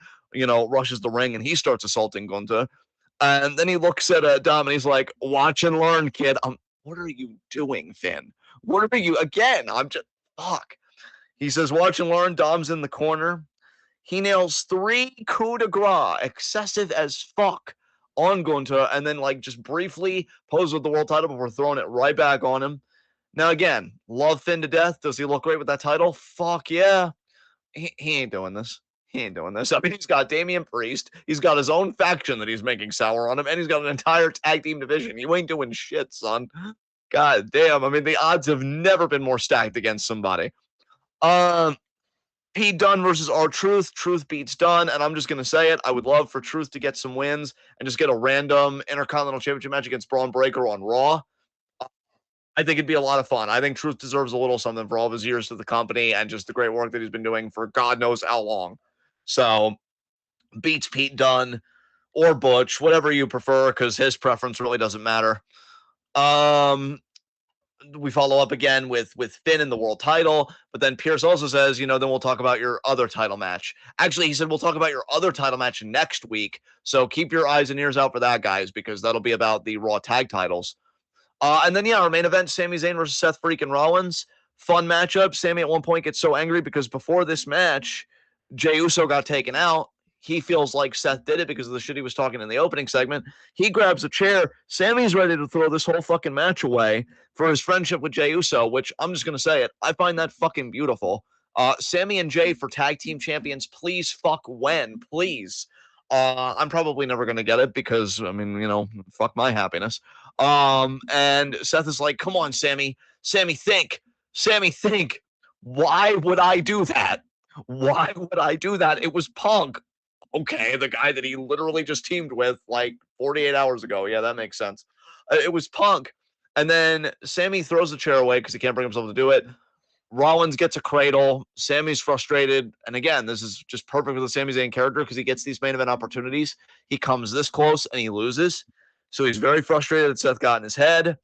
rushes the ring and he starts assaulting Gunther. And then he looks at Dom and he's like, watch and learn, kid. What are you doing, Finn? What are you, again? I'm just, fuck. He says, watch and learn. Dom's in the corner. He nails 3 coup de grace, excessive as fuck, on Gunther, and then just briefly poses with the world title before throwing it right back on him. Now again, love Finn to death. Does he look great with that title? Fuck yeah. He ain't doing this. I mean, he's got Damian Priest. He's got his own faction that he's making sour on him, and he's got an entire tag team division. You ain't doing shit, son. God damn. I mean, the odds have never been more stacked against somebody. Pete Dunne versus R-Truth. Truth beats Dunne, and I'm just going to say it. I would love for Truth to get some wins and just get a random Intercontinental Championship match against Braun Breaker on Raw. I think it'd be a lot of fun. I think Truth deserves a little something for all of his years to the company and just the great work that he's been doing for God knows how long. So, beats Pete Dunne or Butch, whatever you prefer, because his preference really doesn't matter. We follow up again with Finn in the world title, but then Pierce also says, then we'll talk about your other title match. Actually, he said we'll talk about your other title match next week, so keep your eyes and ears out for that, guys, because that'll be about the Raw tag titles. And then, our main event, Sami Zayn versus Seth freaking Rollins. Fun matchup. Sami at one point gets so angry because before this match, Jey Uso got taken out. he feels like Seth did it because of the shit he was talking in the opening segment. He grabs a chair. Sammy's ready to throw this whole fucking match away for his friendship with Jey Uso, which I'm just going to say it. I find that fucking beautiful. Sammy and Jay for tag team champions, please fuck when, please. I'm probably never going to get it because, I mean, fuck my happiness. And Seth is like, come on, Sammy. Sammy, think. Sammy, think. Why would I do that? Why would I do that? It was Punk. Okay, the guy that he literally just teamed with like 48 hours ago. Yeah, that makes sense. It was Punk. And then Sammy throws the chair away because he can't bring himself to do it. Rollins gets a cradle. Sammy's frustrated. And again, this is just perfect for the Sami Zayn character because he gets these main event opportunities. He comes this close and he loses. So he's very frustrated that Seth got in his head.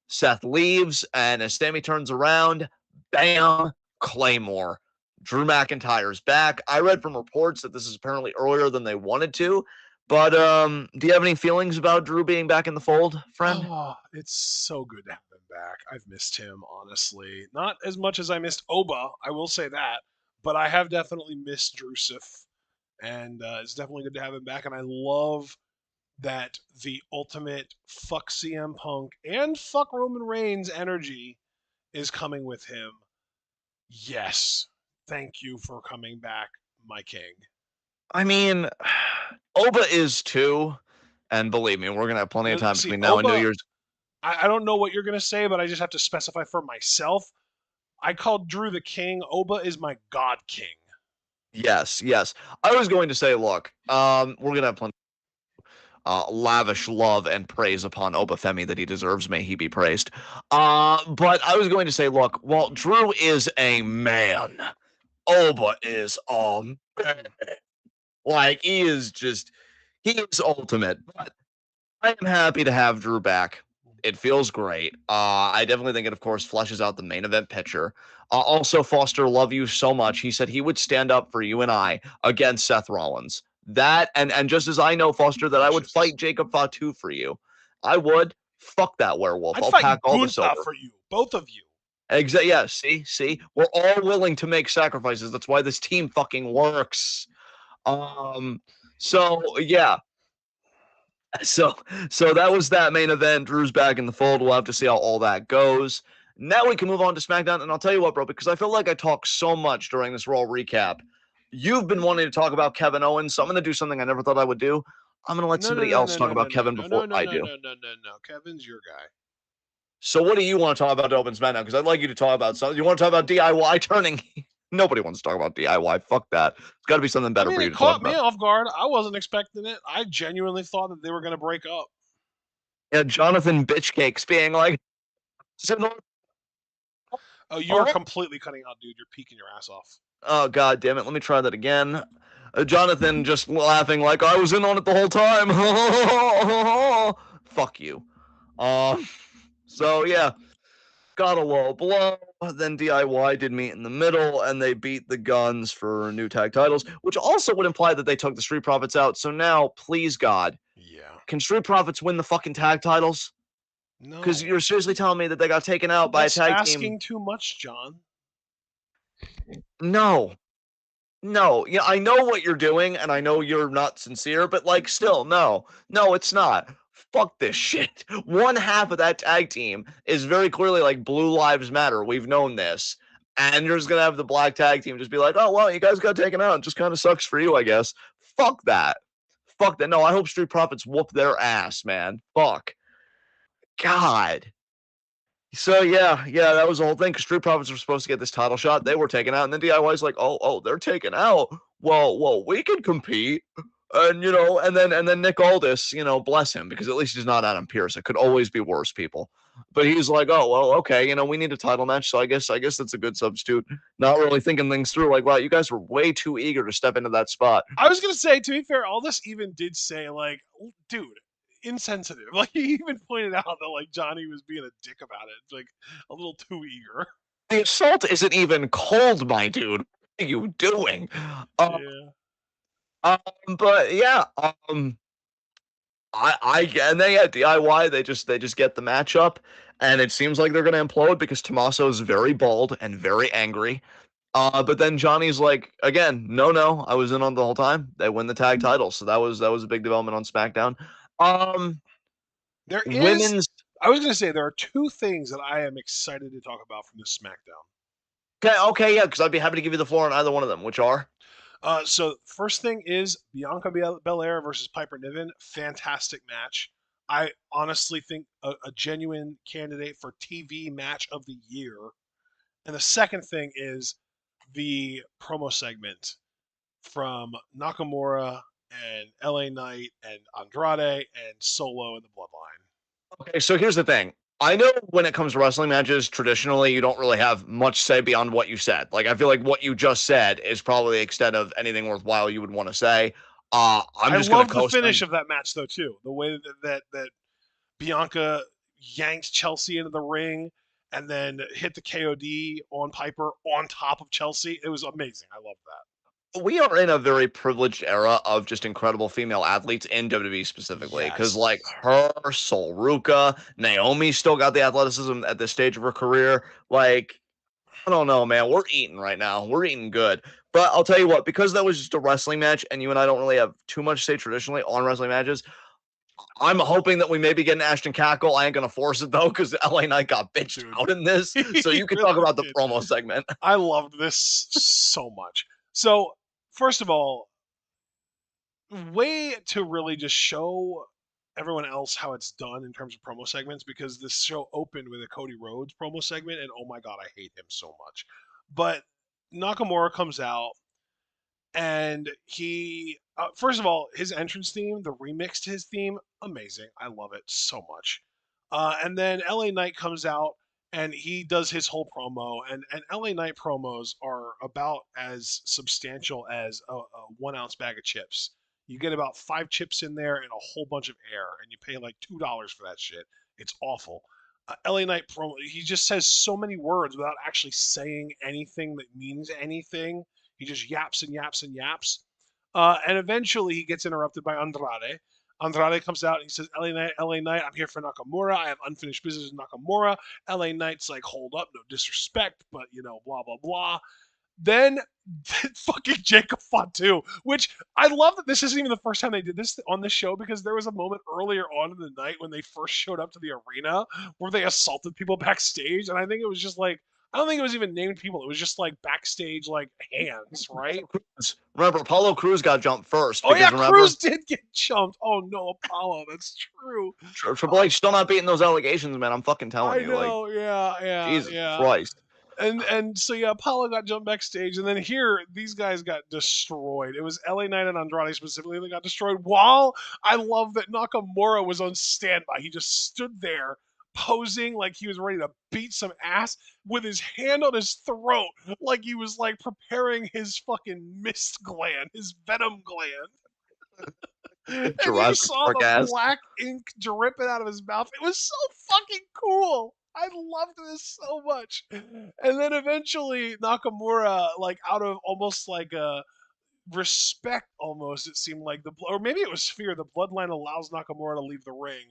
Seth leaves. And as Sammy turns around, bam, Claymore. Drew McIntyre's back. I read from reports that this is apparently earlier than they wanted to. But do you have any feelings about Drew being back in the fold, friend? Oh, it's so good to have him back. I've missed him, honestly. Not as much as I missed Oba, I will say that. But I have definitely missed Drusif. And it's definitely good to have him back. And I love that the ultimate fuck CM Punk and fuck Roman Reigns energy is coming with him. Yes. Thank you for coming back, my king. I mean, Oba is too. And believe me, we're going to have plenty of time See, between now and New Year's. I don't know what you're going to say, but I just have to specify for myself. I called Drew the king. Oba is my god king. Yes, yes. I was going to say, look, we're going to have plenty lavish love and praise upon Oba Femi that he deserves. May he be praised. But I was going to say, look, while Drew is a man, Oba is man. Like, he is ultimate. But I am happy to have Drew back. It feels great. I definitely think it, of course, fleshes out the main event picture. Also, Foster, love you so much. He said he would stand up for you and I against Seth Rollins. That, and just as I know, Foster, that I would fight Jacob Fatu for you. I would. Fuck that werewolf. I'll pack all this over. for you, both of you. Exactly. Yeah. See, we're all willing to make sacrifices. That's why this team fucking works. So yeah. So that was that main event. Drew's back in the fold. We'll have to see how all that goes. Now we can move on to SmackDown. And I'll tell you what, bro, because I feel like I talk so much during this Raw recap. You've been wanting to talk about Kevin Owens, so I'm going to do something I never thought I would do. I'm going to let somebody else talk about Kevin before I do. No. Kevin's your guy. So what do you want to talk about to open SmackDown? Because I'd like you to talk about something. You want to talk about DIY turning? Nobody wants to talk about DIY. Fuck that. It's got to be something better for you to talk about. It caught me off guard. I wasn't expecting it. I genuinely thought that they were going to break up. Yeah, Jonathan Bitchcakes being like, oh, you're completely cutting out, dude. You're peeking your ass off. Oh, god damn it. Let me try that again. Jonathan just laughing like I was in on it the whole time. Fuck you. So, yeah. Got a low blow. Then DIY did meet in the middle, and they beat the Guns for new tag titles, which also would imply that they took the Street Profits out. So now, please, God. Yeah. Can Street Profits win the fucking tag titles? No. Because you're seriously telling me that they got taken out by a tag team. Asking too much, John. No. Yeah, I know what you're doing, and I know you're not sincere, but like, still, no, it's not. Fuck this shit. One half of that tag team is very clearly like Blue Lives Matter. We've known this. And you're just going to have the black tag team just be like, oh, well, you guys got taken out. It just kind of sucks for you, I guess. Fuck that. No, I hope Street Profits whoop their ass, man. Fuck. God. So, yeah, that was the whole thing. Because Street Profits were supposed to get this title shot. They were taken out. And then DIY's like, oh, they're taken out. Well, we can compete. And, and then Nick Aldis, bless him, because at least he's not Adam Pearce. It could always be worse, people. But he's like, oh, well, okay, we need a title match, so I guess that's a good substitute. Not really thinking things through, like, wow, you guys were way too eager to step into that spot. I was going to say, to be fair, Aldis even did say, like, dude, insensitive. Like, he even pointed out that, like, Johnny was being a dick about it. It's like, a little too eager. The assault isn't even cold, my dude. What are you doing? Yeah. But yeah, I and they at DIY they just get the matchup, and it seems like they're gonna implode because Tommaso is very bald and very angry, But then Johnny's like, again, no, I was in on the whole time. They win the tag title, so that was a big development on SmackDown. Um, There is, women's. I was going to say, there are two things that I am excited to talk about from this SmackDown. Okay, yeah, because I'd be happy to give you the floor on either one of them, which are. So first thing is Bianca Belair versus Piper Niven. Fantastic match. I honestly think a genuine candidate for TV match of the year. And the second thing is the promo segment from Nakamura and LA Knight and Andrade and Solo in the Bloodline. Okay, so here's the thing. I know when it comes to wrestling matches, traditionally you don't really have much say beyond what you said. Like I feel like what you just said is probably the extent of anything worthwhile you would want to say. I'm I just gonna loved the co-sign. finish of that match though too. The way that Bianca yanked Chelsea into the ring and then hit the KOD on Piper on top of Chelsea. It was amazing. I love that. We are in a very privileged era of just incredible female athletes in WWE specifically, because like Yes. her, Sol Ruka, Naomi still got the athleticism at this stage of her career. Like I don't know, man. We're eating right now. We're eating good. But I'll tell you what, because that was just a wrestling match, and you and I don't really have too much say traditionally on wrestling matches, I'm hoping that we maybe get an Ashton Cackle. I ain't gonna force it though, because LA Knight got bitched Dude, out in this. So he you can talk really about the did. promo segment. I loved this so much. So, first of all, way to really just show everyone else how it's done in terms of promo segments because this show opened with a Cody Rhodes promo segment, and oh my god, I hate him so much. But Nakamura comes out and he first of all his entrance theme, the remix to his theme, amazing. I love it so much. And then LA Knight comes out and he does his whole promo, and LA Knight promos are about as substantial as a 1 ounce bag of chips. You get about 5 chips in there and a whole bunch of air, and you pay like $2 for that shit. It's awful. LA Knight promo, he just says so many words without actually saying anything that means anything. He just yaps and yaps and yaps. And eventually he gets interrupted by Andrade. Andrade comes out and he says, LA Knight, I'm here for Nakamura. I have unfinished business with Nakamura. LA Knight's like, hold up, no disrespect, but blah, blah, blah. Then fucking Jacob Fatu, which I love that this isn't even the first time they did this on this show because there was a moment earlier on in the night when they first showed up to the arena where they assaulted people backstage. And I think it was just like, I don't think it was even named people. It was just like backstage, like hands, right? Remember, Apollo Cruz got jumped first Oh, yeah, because remember, Cruz did get jumped. Oh, no, Apollo. That's true. Triple H still not beating those allegations, man. I'm fucking telling I you, like know. Yeah, yeah, Jesus yeah. Christ. And so yeah, Apollo got jumped backstage, and then here these guys got destroyed. It was LA Knight and Andrade specifically that got destroyed. While I love that Nakamura was on standby, he just stood there posing like he was ready to beat some ass with his hand on his throat, like he was like preparing his fucking mist gland, his venom gland. And you Jurassic saw Park the ass. black ink dripping out of his mouth. It was so fucking cool. I loved this so much. And then eventually Nakamura, like out of almost like a respect, almost it seemed like or maybe it was fear. The bloodline allows Nakamura to leave the ring,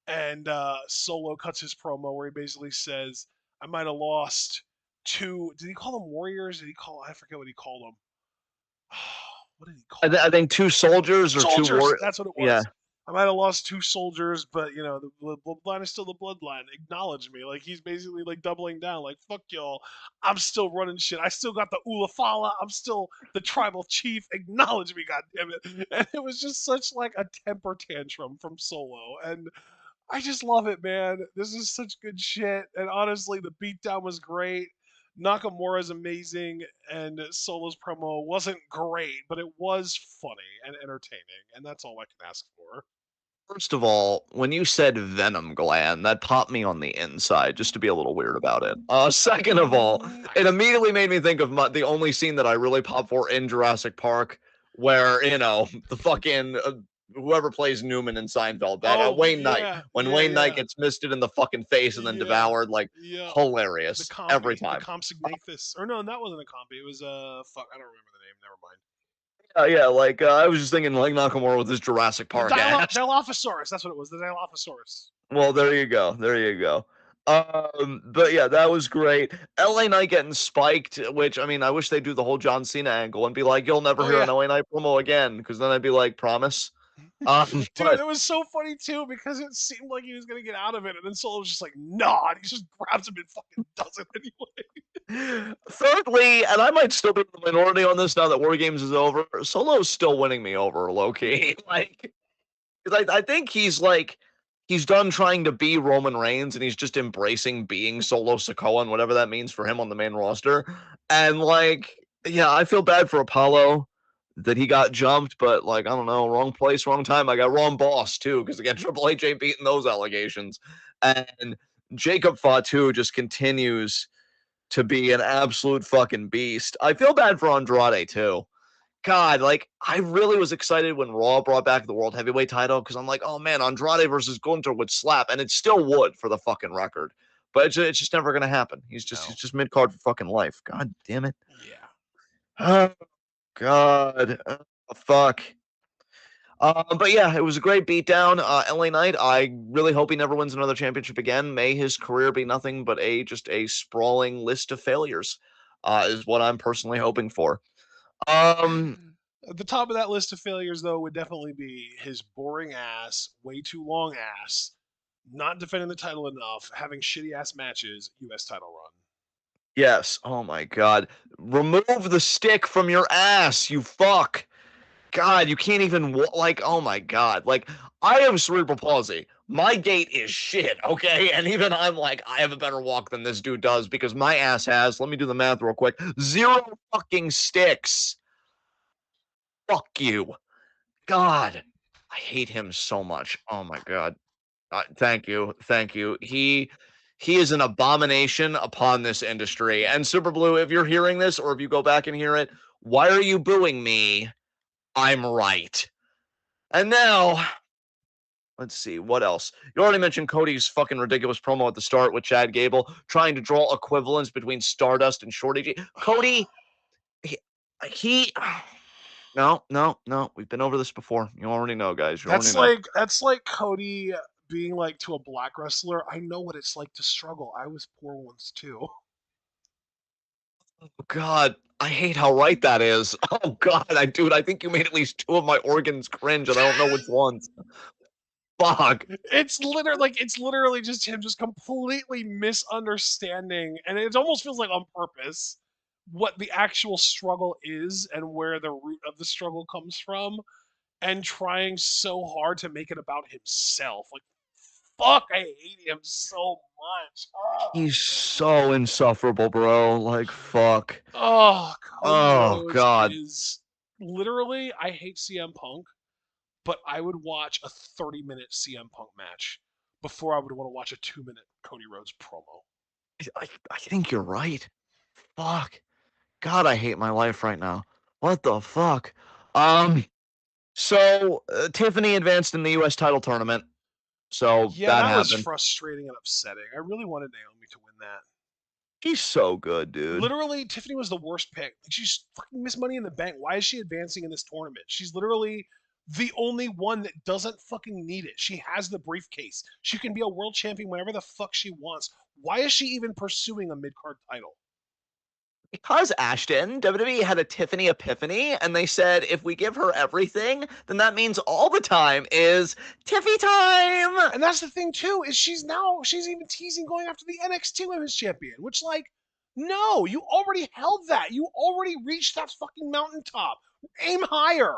and Solo cuts his promo where he basically says, "I might have lost two." Did he call them warriors? Did he call? I forget what he called them. What did he I, call th- I them? think two soldiers or two Soldiers. war. That's what it Yeah, was. I might have lost 2 soldiers, but the bloodline is still the bloodline. Acknowledge me. Like he's basically like doubling down. Like fuck y'all. I'm still running shit. I still got the Ulafala. I'm still the tribal chief. Acknowledge me, goddammit. And it was just such like a temper tantrum from Solo, and I just love it, man. This is such good shit. And honestly, the beatdown was great. Nakamura's amazing, and Solo's promo wasn't great, but it was funny and entertaining, and that's all I can ask for. first of all, when you said venom gland, that popped me on the inside just to be a little weird about it. Second of all, it Nice. immediately made me think of the only scene that I really pop for in Jurassic Park, where the fucking whoever plays Newman in Seinfeld, that Oh Wayne Knight, yeah, when yeah, Wayne Knight yeah, gets misted in the fucking face and then yeah, devoured, like yeah. The hilarious every compy, the time. compsognathus, or no, that wasn't a compy. It was fuck, I don't remember the name. Never mind. Yeah, like I was just thinking like Nakamura with his Jurassic The Park ass. Dilophosaurus. That's what it was. The Dilophosaurus. Well, there you go. There you go. But yeah, that was great. LA Knight getting spiked, which I mean, I wish they'd do the whole John Cena angle and be like, "You'll never Oh hear yeah. an LA Knight promo again," because then I'd be like, "Promise." Dude, But it was so funny too because it seemed like he was gonna get out of it, and then Solo was just like, "Nah," and he just grabs him and fucking does it anyway. thirdly, and I might still be in the minority on this now that War Games is over, Solo's still winning me over, low key. Like, 'cause I think he's like he's done trying to be Roman Reigns and he's just embracing being Solo Sikoa and whatever that means for him on the main roster. And like, yeah, I feel bad for Apollo that he got jumped, but like, I don't know, wrong place, wrong time. I got wrong boss too, because again, Triple H ain't beating those allegations. And Jacob Fatu just continues to be an absolute fucking beast. I feel bad for Andrade too. God, like I really was excited when Raw brought back the World Heavyweight title because I'm like, oh man, Andrade versus Gunther would slap, and it still would for the fucking record. But it's just never gonna happen. He's No. just mid card for fucking life. God damn it. Yeah. Oh God. Fuck. But yeah, it was a great beatdown. LA Knight, I really hope he never wins another championship again. May his career be nothing but just a sprawling list of failures. Is what I'm personally hoping for. Um, At the top of that list of failures, though, would definitely be his boring ass, way too long ass, not defending the title enough, having shitty ass matches, U.S. title run. yes. Oh my God. Remove the stick from your ass, you fuck. God, you can't even like. Oh my God. Like I have cerebral palsy. My gait is shit. Okay, and even I'm like, I have a better walk than this dude does because my ass has. Let me do the math real quick. Zero fucking sticks. Fuck you. God, I hate him so much. Oh my God. Thank you, thank you. He is an abomination upon this industry. And Super Blue, if you're hearing this, or if you go back and hear it, why are you booing me? I'm right. And now, let's see what else. You already mentioned Cody's fucking ridiculous promo at the start with Chad Gable trying to draw equivalence between Stardust and Shorty G. Cody, he, he no, no, no. We've been over this before. You already know, guys. You already know. That's like Cody being like to a black wrestler, I know what it's like to struggle. I was poor once too. Oh, God, I hate how right that is. Oh God, dude, I think you made at least two of my organs cringe, and I don't know which ones. Fuck. It's literally just him just completely misunderstanding, and it almost feels like on purpose what the actual struggle is and where the root of the struggle comes from, and trying so hard to make it about himself. Like, fuck, I hate him so much. He's so insufferable, bro. Like, fuck. Oh, Cody Oh Rhodes God. is literally. I hate CM Punk, but I would watch a 30-minute CM Punk match before I would want to watch a 2-minute Cody Rhodes promo. I think you're right. Fuck. God, I hate my life right now. What the fuck? Um. So Tiffany advanced in the U.S. title tournament. So Yeah, that that was happened. frustrating and upsetting. I really wanted Naomi to win that. He's so good, dude. Literally, Tiffany was the worst pick. Like, she's fucking missed Money in the Bank. Why is she advancing in this tournament? She's literally the only one that doesn't fucking need it. She has the briefcase. She can be a world champion whenever the fuck she wants. Why is she even pursuing a mid card title? Because Ashton, WWE had a Tiffany epiphany, and they said if we give her everything, then that means all the time is Tiffy time. And that's the thing too, is she's even teasing going after the NXT Women's Champion, which like, no, you already held that. You already reached that fucking mountaintop. Aim higher.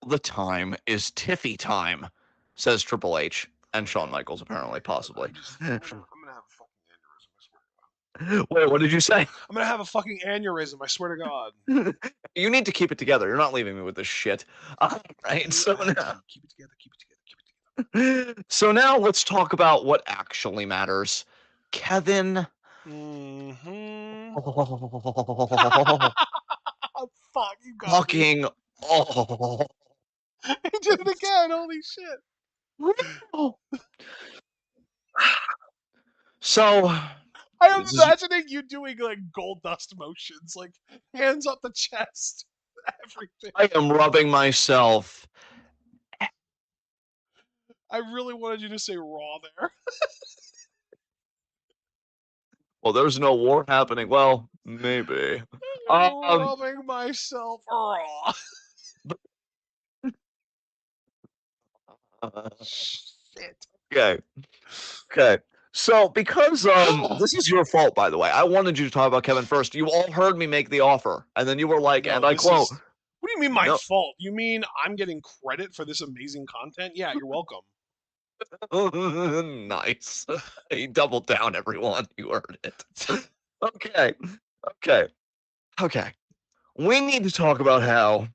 The time is Tiffy time, says Triple H Oh and my Shawn god. Michaels apparently, possibly. I'm gonna have a fucking aneurysm. I swear to God. Wait, what did you say? I'm gonna have a fucking aneurysm. I swear to God. You need to keep it together. You're not leaving me with this shit. All right, so I have now, to keep it together. Keep it together. Keep it together. so now let's talk about what actually matters. Kevin. Mm-hmm. Oh, Fuck, you got me. fucking. Oh. He did it again. Holy shit. So, I am this is, imagining you doing like gold dust motions, like hands up the chest, everything. I am rubbing myself. I really wanted you to say raw there. Well, there's no war happening. Well, maybe. I'm Um, rubbing myself raw. Shit. okay, okay. So, because this is your fault, by the way. I wanted you to talk about Kevin first. You all heard me make the offer, and then you were like, No, and I this quote, is. What do you mean my "No, fault? You mean I'm getting credit for this amazing content? Yeah, you're welcome. nice." He doubled down, everyone. You heard it. Okay, okay, okay. We need to talk about how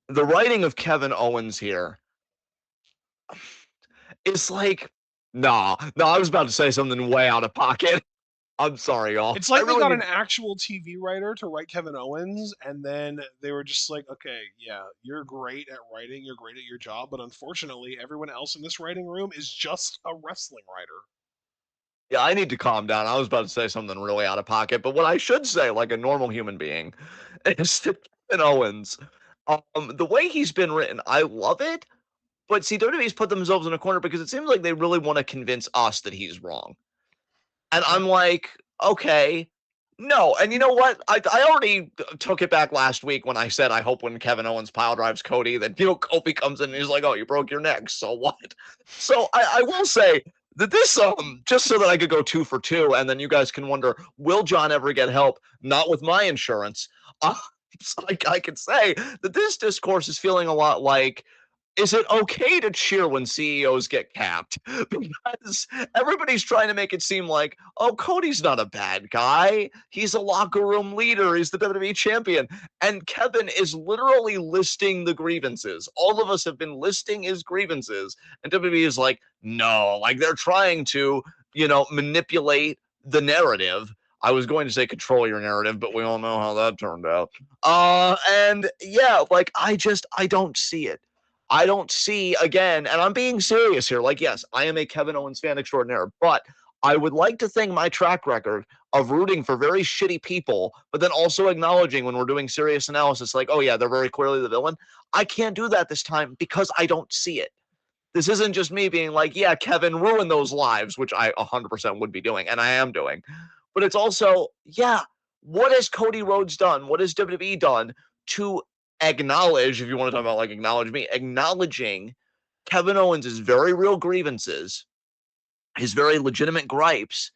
the writing of Kevin Owens here is like, nah, no, I was about to say something way out of pocket. I'm sorry, y'all. It's I like they really got need. an actual TV writer to write Kevin Owens, and then they were just like, okay, yeah, you're great at writing, you're great at your job, but unfortunately, everyone else in this writing room is just a wrestling writer. Yeah, I need to calm down. I was about to say something really out of pocket, but what I should say, like a normal human being, is that Kevin Owens, the way he's been written, I love it. But see, WWE's put themselves in a corner because it seems like they really want to convince us that he's wrong. And Yeah. I'm like, okay, no. And you know what? I already took it back last week when I said I hope when Kevin Owens pile drives Cody that Kofi comes in and he's like, oh, you broke your neck, so what? So I will say that this just so that I could go 2 for 2, and then you guys can wonder, will John ever get help? Not with my insurance. Uh, so I can say that this discourse is feeling a lot like, is it okay to cheer when CEOs get capped? Because everybody's trying to make it seem like, oh, Cody's not a bad guy. He's a locker room leader. He's the WWE champion. And Kevin is literally listing the grievances. All of us have been listing his grievances. And WWE is like, no, like they're trying to, manipulate the narrative. I was going to say control your narrative, but we all know how that turned out. And yeah, like I don't see it. I don't see again, and I'm being serious here. Like, yes, I am a Kevin Owens fan extraordinaire, but I would like to think my track record of rooting for very shitty people, but then also acknowledging when we're doing serious analysis, like, oh yeah, they're very clearly the villain. I can't do that this time because I don't see it. This isn't just me being like, yeah, Kevin ruined those lives, which I 100% would be doing, and I am doing. But it's also, yeah, what has Cody Rhodes done? What has WWE done to acknowledge, if you want to talk about like acknowledge me, acknowledging Kevin Owens' very real grievances, his very legitimate gripes,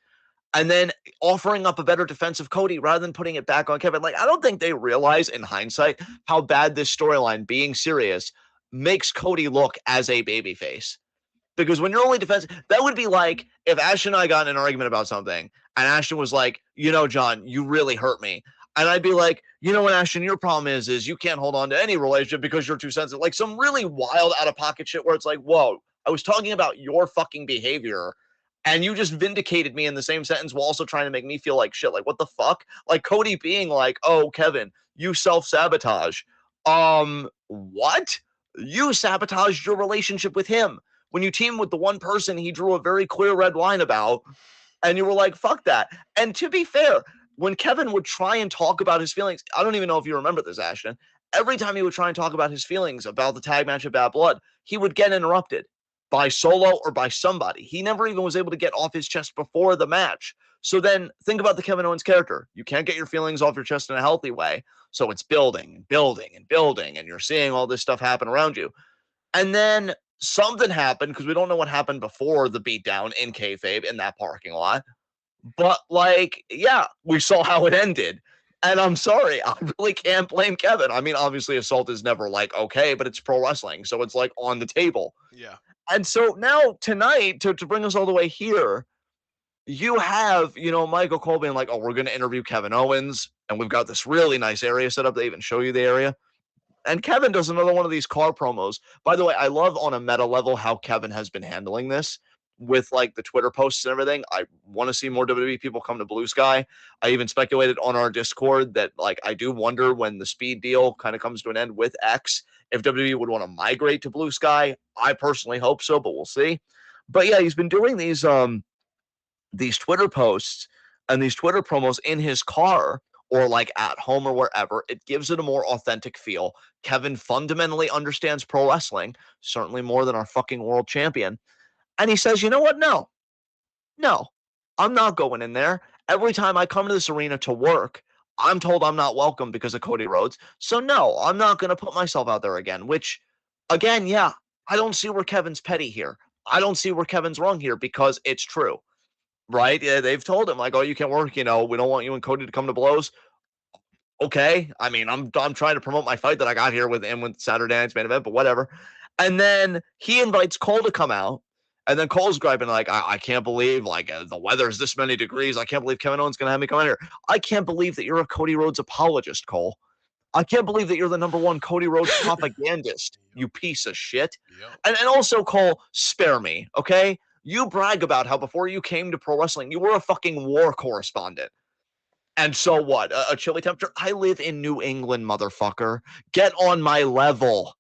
and then offering up a better defensive Cody rather than putting it back on Kevin. Like, I don't think they realize in hindsight how bad this storyline, being serious, makes Cody look as a babyface. Because when you're only defensive, that would be like if Ashton and I got in an argument about something, and Ashton was like, John, you really hurt me. And I'd be like, what, Ashton, your problem is you can't hold on to any relationship because you're too sensitive. Like some really wild out of pocket shit where it's like, whoa, I was talking about your fucking behavior and you just vindicated me in the same sentence while also trying to make me feel like shit. Like, what the fuck? Like Cody being like, oh, Kevin, you self-sabotage. What? You sabotaged your relationship with him when you team with the one person he drew a very clear red line about, and you were like, fuck that. And to be fair, when Kevin would try and talk about his feelings, I don't even know if you remember this, Ashton. Every time he would try and talk about his feelings about the tag match at Bad Blood, he would get interrupted by Solo or by somebody. He never even was able to get off his chest before the match. So then think about the Kevin Owens character. You can't get your feelings off your chest in a healthy way. So it's building and building and building, and you're seeing all this stuff happen around you. And then something happened because we don't know what happened before the beatdown in kayfabe in that parking lot. But like, yeah, we saw how it ended. And I'm sorry, I really can't blame Kevin. I mean, obviously, assault is never like okay, but it's pro wrestling, so it's like on the table. Yeah. And so now tonight, to bring us all the way here, you have, Michael Cole being like, oh, we're going to interview Kevin Owens, and we've got this really nice area set up. They even show you the area. And Kevin does another one of these car promos. By the way, I love on a meta level how Kevin has been handling this with like the Twitter posts and everything. I want to see more WWE people come to Blue Sky. I even speculated on our Discord that like I do wonder when the speed deal kind of comes to an end with X if WWE would want to migrate to Blue Sky. I personally hope so, but we'll see. But yeah, he's been doing these Twitter posts and these Twitter promos in his car or like at home or wherever. It gives it a more authentic feel. Kevin fundamentally understands pro wrestling, certainly more than our fucking world champion. And he says, you know what? No, I'm not going in there. Every time I come to this arena to work, I'm told I'm not welcome because of Cody Rhodes. So no, I'm not going to put myself out there again, which again, yeah, I don't see where Kevin's petty here. I don't see where Kevin's wrong here because it's true, right? Yeah, they've told him like, "Oh, you can't work, we don't want you and Cody to come to blows." Okay, I mean, I'm trying to promote my fight that I got here with him with Saturday night's main event, but whatever. And then he invites Cole to come out, and then Cole's griping like, I can't believe like the weather's this many degrees. I can't believe Kevin Owens gonna have me come out here. I can't believe that you're a Cody Rhodes apologist, Cole. I can't believe that you're the number one Cody Rhodes propagandist, you piece of shit. Yep. And also, Cole, spare me, okay? You brag about how before you came to pro wrestling, you were a fucking war correspondent. And so what? A chilly temperature? I live in New England, motherfucker. Get on my level.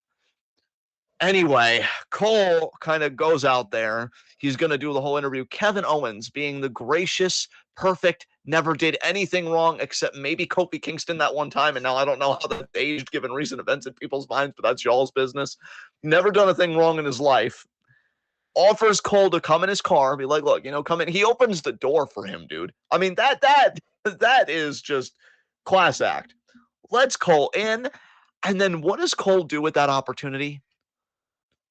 Anyway, Cole kind of goes out there. He's going to do the whole interview. Kevin Owens being the gracious, perfect, never did anything wrong except maybe Kofi Kingston that one time. And now I don't know how that's aged given recent events in people's minds, but that's y'all's business. Never done a thing wrong in his life. Offers Cole to come in his car, be like, look, come in. He opens the door for him, dude. I mean, that is just class act. Lets Cole in, and then what does Cole do with that opportunity?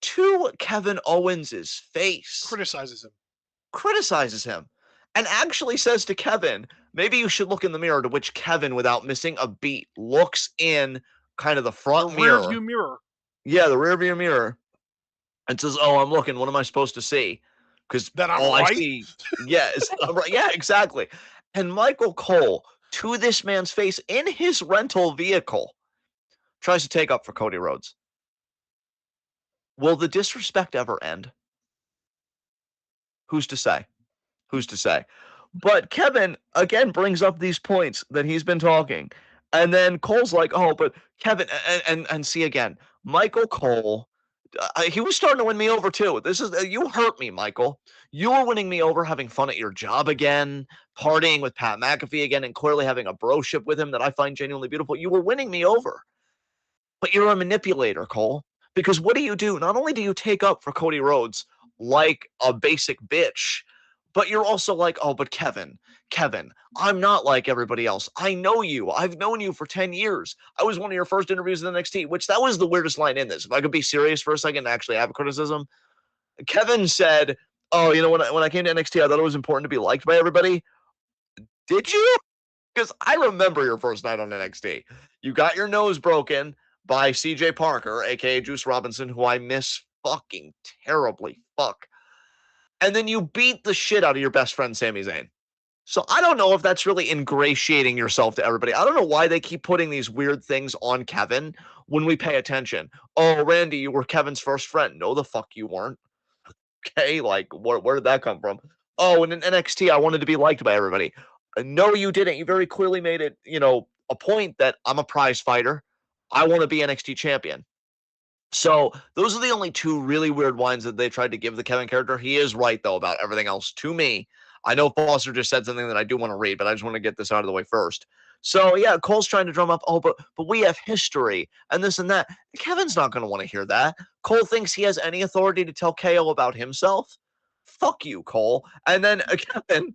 To Kevin Owens's face. Criticizes him. And actually says to Kevin, maybe you should look in the mirror, to which Kevin, without missing a beat, looks in kind of the front mirror. Rear view mirror. Yeah, the rear view mirror. And says, oh, I'm looking. What am I supposed to see? Because all I see, yes, I'm right. Yeah, exactly. And Michael Cole, to this man's face in his rental vehicle, tries to take up for Cody Rhodes. Will the disrespect ever end? Who's to say? Who's to say? But Kevin, again, brings up these points that he's been talking. And then Cole's like, oh, but Kevin, and see again, Michael Cole, he was starting to win me over too. This is you hurt me, Michael. You were winning me over, having fun at your job again, partying with Pat McAfee again, and clearly having a broship with him that I find genuinely beautiful. You were winning me over, but you're a manipulator, Cole. Because what do? Not only do you take up for Cody Rhodes like a basic bitch, but you're also like, oh, but Kevin, I'm not like everybody else. I know you. I've known you for 10 years. I was one of your first interviews in NXT, which that was the weirdest line in this. If I could be serious for a second and actually have a criticism, Kevin said, oh, when I came to NXT, I thought it was important to be liked by everybody. Did you? Because I remember your first night on NXT. You got your nose broken by CJ Parker, aka Juice Robinson, who I miss fucking terribly. Fuck. And then you beat the shit out of your best friend, Sami Zayn. So I don't know if that's really ingratiating yourself to everybody. I don't know why they keep putting these weird things on Kevin when we pay attention. Oh, Randy, you were Kevin's first friend. No, the fuck you weren't. Okay, like, where did that come from? Oh, and in NXT, I wanted to be liked by everybody. No, you didn't. You very clearly made it, a point that I'm a prize fighter. I want to be NXT champion. So those are the only two really weird lines that they tried to give the Kevin character. He is right, though, about everything else to me. I know Foster just said something that I do want to read, but I just want to get this out of the way first. So, yeah, Cole's trying to drum up, oh, but we have history and this and that. Kevin's not going to want to hear that. Cole thinks he has any authority to tell KO about himself. Fuck you, Cole. And then Kevin,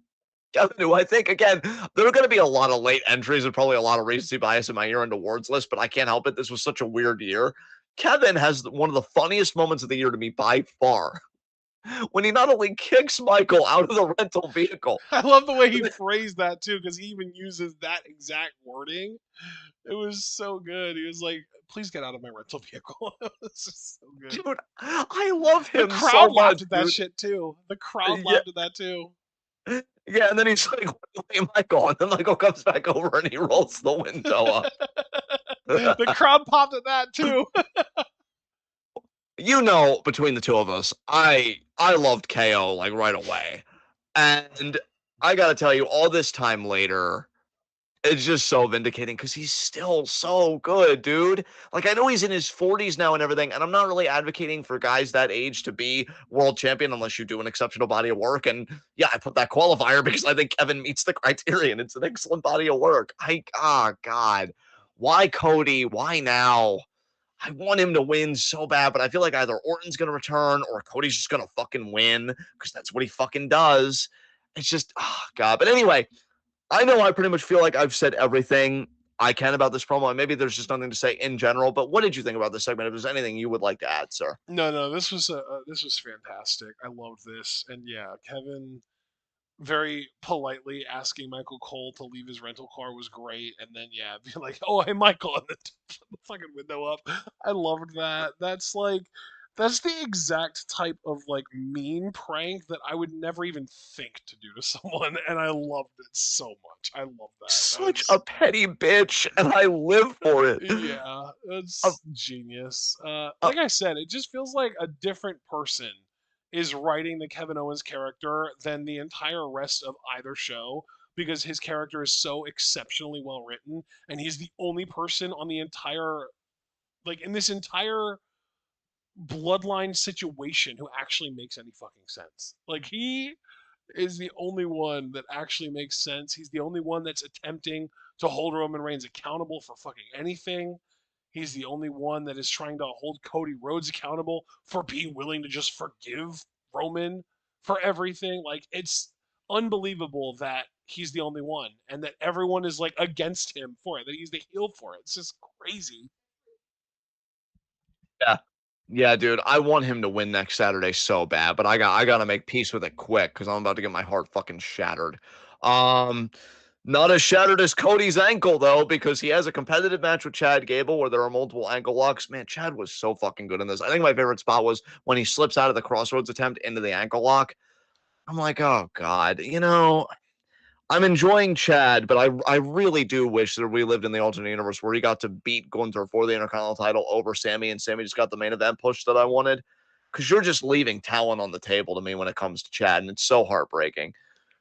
who I think, again, there are going to be a lot of late entries and probably a lot of recency bias in my year-end awards list, but I can't help it. This was such a weird year. Kevin has one of the funniest moments of the year to me by far, when he not only kicks Michael out of the rental vehicle. I love the way he phrased that too, because he even uses that exact wording. It was so good. He was like, "Please get out of my rental vehicle." It was just so good. Dude, I love him. The crowd so laughed much, at that dude. shit too. The crowd laughed at that too. Yeah, and then he's like, "Wait, Michael," and then Michael comes back over and he rolls the window up. The crowd popped at that too. Between the two of us, I loved KO like right away. And I gotta tell you, all this time later, it's just so vindicating because he's still so good, dude. Like, I know he's in his 40s now and everything, and I'm not really advocating for guys that age to be world champion unless you do an exceptional body of work. And yeah, I put that qualifier because I think Kevin meets the criterion. It's an excellent body of work. God. Why Cody? Why now? I want him to win so bad, but I feel like either Orton's going to return or Cody's just going to fucking win because that's what he fucking does. It's just, God. But anyway, I know I pretty much feel like I've said everything I can about this promo, and maybe there's just nothing to say in general. But what did you think about this segment? If there's anything you would like to add, sir? No, this was fantastic. I loved this, and yeah, Kevin very politely asking Michael Cole to leave his rental car was great, and then yeah, be like, "Oh, hey, Michael," and then the fucking window up. I loved that. That's the exact type of like mean prank that I would never even think to do to someone, and I loved it so much. I love that. That Such a is petty bitch, and I live for it. yeah, Uh, that's genius. uh, Like I said, it just feels like a different person is writing the Kevin Owens character than the entire rest of either show because his character is so exceptionally well written and he's the only person on the entire like in this entire bloodline situation who actually makes any fucking sense. Like he is the only one that actually makes sense. He's the only one that's attempting to hold Roman Reigns accountable for fucking anything. He's the only one that is trying to hold Cody Rhodes accountable for being willing to just forgive Roman for everything. Like it's unbelievable that he's the only one and that everyone is like against him for it, that he's the heel for it. It's just crazy. yeah, yeah, dude. I want him to win next Saturday so bad, but I gotta make peace with it quick because I'm about to get my heart fucking shattered. Um, Not as shattered as Cody's ankle though, because he has a competitive match with Chad Gable where there are multiple ankle locks. Man, Chad was so fucking good in this. I think my favorite spot was when he slips out of the crossroads attempt into the ankle lock. I'm like, oh god, I'm enjoying Chad, but I really do wish that we lived in the alternate universe where he got to beat Gunther for the Intercontinental title over Sammy, and Sammy just got the main event push that I wanted. Because you're just leaving talent on the table to me when it comes to Chad, and it's so heartbreaking.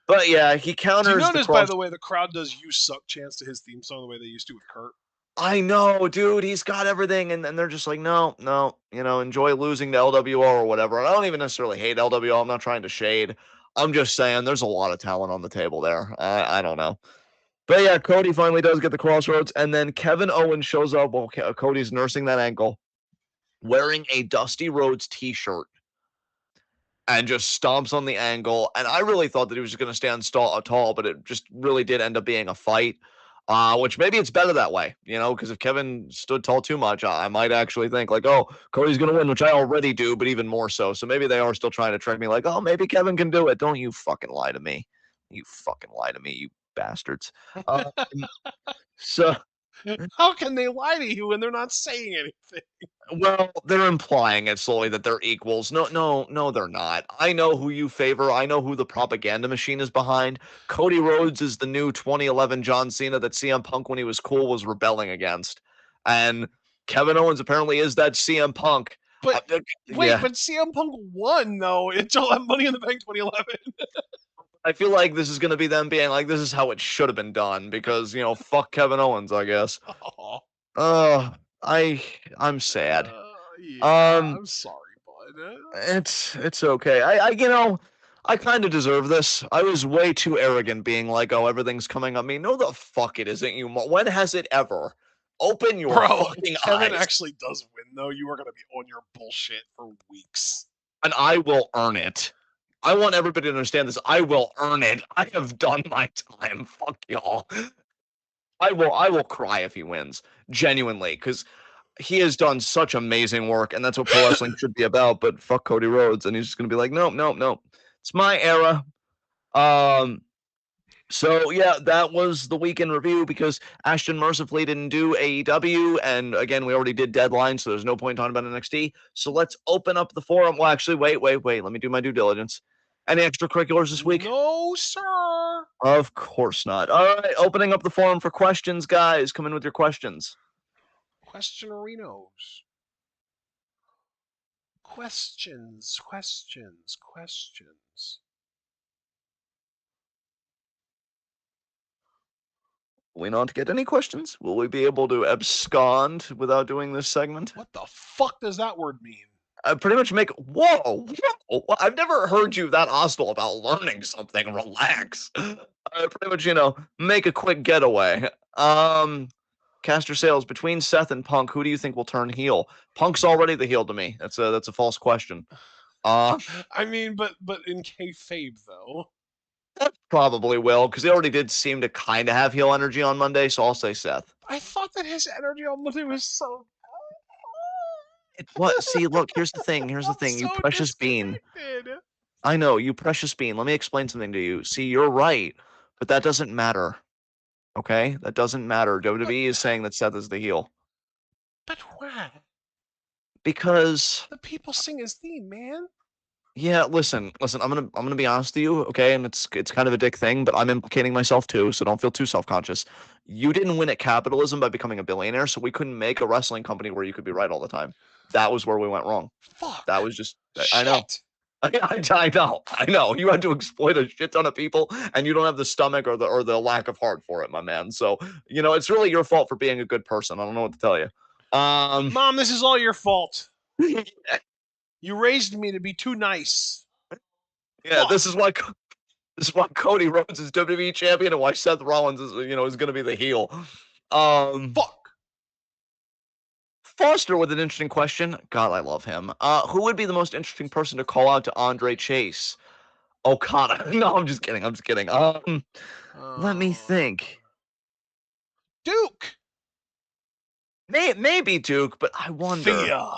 But yeah, he Do you counters the notice, by cross. the way, the crowd does "You Suck" chants to his theme song the way they used to with Kurt? I know, dude. He's got everything, and they're just like, no, no, enjoy losing to LWO or whatever. And I don't even necessarily hate LWO. I'm not trying to shade. I'm just saying there's a lot of talent on the table there. I don't know. But yeah, Cody finally does get the crossroads, and then Kevin Owens shows up while Cody's nursing that ankle, wearing a Dusty Rhodes T-shirt, and just stomps on the angle. And I really thought that he was just going to stand tall, but it just really did end up being a fight. Which maybe it's better that way, because if Kevin stood tall too much, I might actually think like, oh, Cody's going to win, which I already do, but even more so. So maybe they are still trying to trick me like, oh, maybe Kevin can do it. Don't you fucking lie to me. You fucking lie to me, you bastards. Um, so How can they lie to you when they're not saying anything? Well, they're implying it slowly that they're equals. No, no, no, they're not. I know who you favor. I know who the propaganda machine is behind. Cody Rhodes is the new 2011 John Cena that CM Punk, when he was cool, was rebelling against. And Kevin Owens apparently is that CM Punk. But wait, Yeah, but CM Punk won though until that Money in the Bank 2011. I feel like this is going to be them being like, this is how it should have been done because, fuck Kevin Owens, I guess. Oh, Uh, I, I'm sad. yeah, Um, I'm sorry, bud. It's okay. I kind of deserve this. I was way too arrogant being like, "Oh, everything's coming on me." No, the fuck it isn't, you. When has it ever? Open your Bro, fucking Kevin eyes, actually does win though. You are gonna be on your bullshit for weeks. and I will earn it. I want everybody to understand this. I will earn it. I have done my time. Fuck y'all. I will cry if he wins, genuinely, because he has done such amazing work, and that's what pro wrestling should be about. But fuck Cody Rhodes, and he's just gonna be like, nope, nope, nope. It's my era. Um, so yeah, that was the weekend review because Ashton mercifully didn't do AEW, and again, we already did Deadline, so there's no point talking about NXT. So let's open up the forum. Well, actually, wait. Let me do my due diligence. Any extracurriculars this week? No, sir. Of course not. All right, opening up the forum for questions, guys. Come in with your questions. Questionerinos. Questions. Will we not get any questions? Will we be able to abscond without doing this segment? What the fuck does that word mean? Pretty much make whoa, I've never heard you that hostile about learning something. Relax. Pretty much, make a quick getaway. Caster Sales, between Seth and Punk, who do you think will turn heel? Punk's already the heel to me. That's a false question. Uh I mean, but in kayfabe though. Probably will, because he already did seem to kind of have heel energy on Monday, so I'll say Seth. I thought that his energy on Monday was so. What? See, look, here's the thing. Here's the I'm thing. You so precious bean. disconnected. I know, you precious bean. Let me explain something to you. See, you're right, but that doesn't matter. Okay? That doesn't matter. But WWE is saying that Seth is the heel. but why? Because The people sing his theme, man. yeah, listen, I'm gonna be honest with you, okay? And it's kind of a dick thing, but I'm implicating myself too, so don't feel too self-conscious. You didn't win at capitalism by becoming a billionaire, so we couldn't make a wrestling company where you could be right all the time. That was where we went wrong. That Fuck. was just I know. Shit. I know. You had to exploit a shit ton of people, and you don't have the stomach or the lack of heart for it, my man. So it's really your fault for being a good person. I don't know what to tell you. Mom, this is all your fault. You raised me to be too nice. yeah. Fuck. This is why Cody Rhodes is WWE champion, and why Seth Rollins is going to be the heel. Um, Fuck. Foster with an interesting question. God, I love him. Who would be the most interesting person to call out to Andre Chase? Okada. No, I'm just kidding. I'm just kidding. Let me Uh, think. Duke. Maybe Duke, but I wonder. Thea.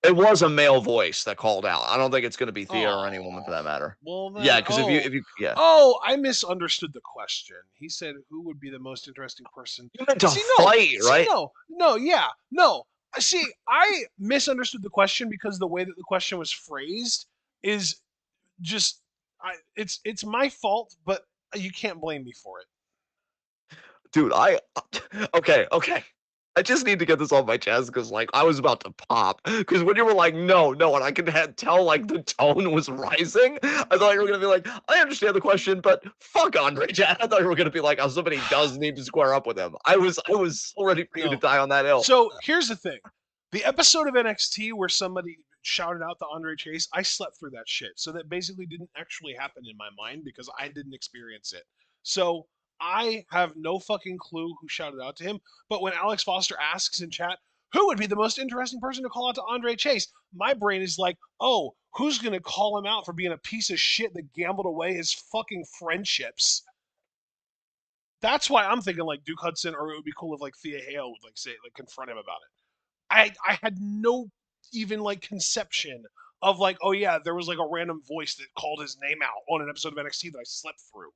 It was a male voice that called out. I don't think it's going to be Thea or any woman for Oh. that matter. Well Yeah, then, because if you yeah, I misunderstood the question. He said, "Who would be the most interesting person?" you meant to See, no, fight, right? yeah, no. See, I misunderstood the question because the way that the question was phrased is just, it's my fault, but you can't blame me for it. Dude, okay. I just need to get this off my chest because, like, I was about to pop. Because when you were like, no, and I could tell, like, the tone was rising, I thought you were going to be like, I understand the question, but fuck Andre Chad. I thought you were going to be like, oh, somebody does need to square up with him. I was so ready for you to No. die on that hill. So here's the thing: the episode of NXT where somebody shouted out the Andre Chase, I slept through that shit. So that basically didn't actually happen in my mind because I didn't experience it. So I have no fucking clue who shouted out to him. But when Alex Foster asks in chat, who would be the most interesting person to call out to Andre Chase? My brain is like, oh, who's going to call him out for being a piece of shit that gambled away his fucking friendships? That's why I'm thinking like Duke Hudson, or it would be cool if like Thea Hale would like say like confront him about it. I had no even like conception of like, oh yeah, there was like a random voice that called his name out on an episode of NXT that I slept through.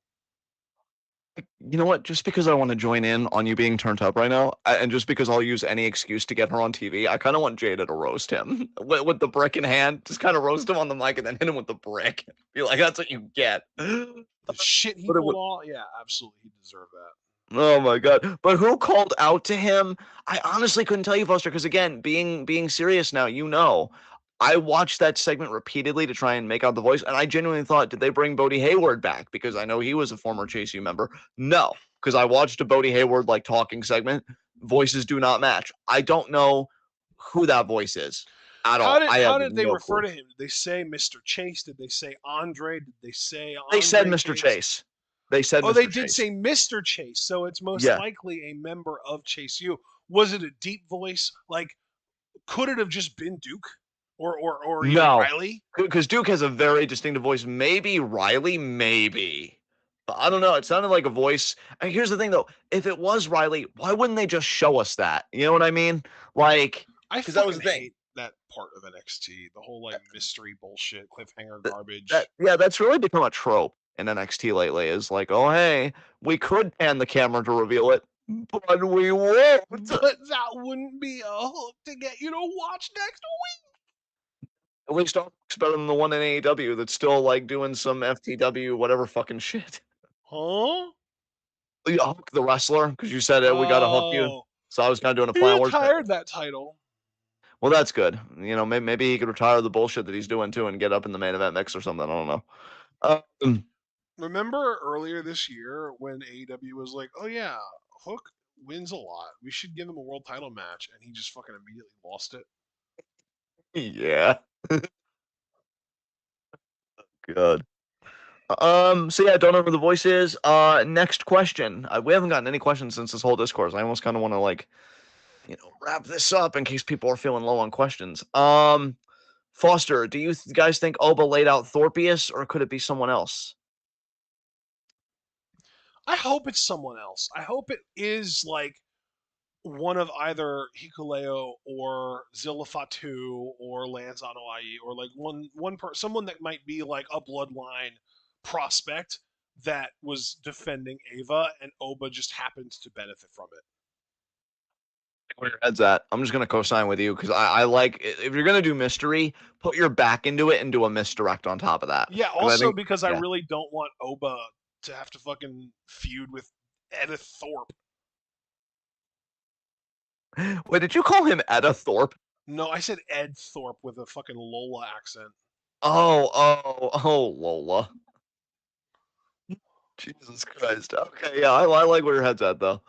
You know what? Just because I want to join in on you being turned up right now, and just because I'll use any excuse to get her on TV, I kind of want Jada to roast him with the brick in hand. Just kind of roast him on the mic and then hit him with the brick. Be like, that's what you get. The shit he But it pulled would, off, yeah, absolutely, he deserved that. oh my god! But who called out to him? I honestly couldn't tell you, Foster. Because again, being serious now, I watched that segment repeatedly to try and make out the voice, and I genuinely thought, did they bring Bodie Hayward back? Because I know he was a former Chase U member. No, because I watched a Bodie Hayward like talking segment. Voices do not match. I don't know who that voice is at How all. did I how have did they no refer clue. to him? Did they say Mr. Chase? Did they say Andre? Did they say They said Andre Mr. Chase? Chase. They said Oh, they Mr. did Chase. say Mr. Chase, so it's most Yeah. likely a member of Chase U. Was it a deep voice? Like, could it have just been Duke, or even No, Riley? because Duke has a very distinctive voice. Maybe Riley, maybe. But I don't know. It sounded like a voice. And here's the thing, though. If it was Riley, why wouldn't they just show us that? You know what I mean? Like, I because that was fucking the thing. hate that part of NXT. The whole like mystery bullshit, cliffhanger That, that garbage. yeah, that's really become a trope in NXT lately. Is like, oh hey, we could pan the camera to reveal it, but we won't. But that wouldn't be a hook to get you to watch next At least Dark's better than the one in AEW that's still like doing some FTW whatever fucking shit. Huh? Yeah, Hook the wrestler, because you said it, we gotta hook you. Oh, So I was kind of doing a he plan. Where's that? retired that title. Well, that's good. Maybe he could retire the bullshit that he's doing too and get up in the main event mix or something. I don't know. Um, Remember earlier this year when AEW was like, "Oh yeah, Hook wins a lot. We should give him a world title match," and he just fucking immediately lost it. yeah, good. So yeah, don't know who the voice is. Next question. We haven't gotten any questions since this whole discourse. I almost kind of want to like, wrap this up in case people are feeling low on questions. Foster, do you guys think Oba laid out Thorpius, or could it be someone else? I hope it's someone else. I hope it is like one of either Hikuleo or Zilla Fatu or Lance Anoa'i, or like someone that might be like a bloodline prospect that was defending Ava, and Oba just happens to benefit from it. Where your head's at. I'm just gonna co-sign with you because I like if you're gonna do mystery, put your back into it and do a misdirect on top of that. Yeah, Because I also think, because I yeah. really don't want Oba to have to fucking feud with Edith Thorpe. Wait, did you call him Etta Thorpe? No, I said Ed Thorpe with a fucking Lola accent. Oh, Lola. Jesus Christ. Okay, yeah, I like where your head's at though.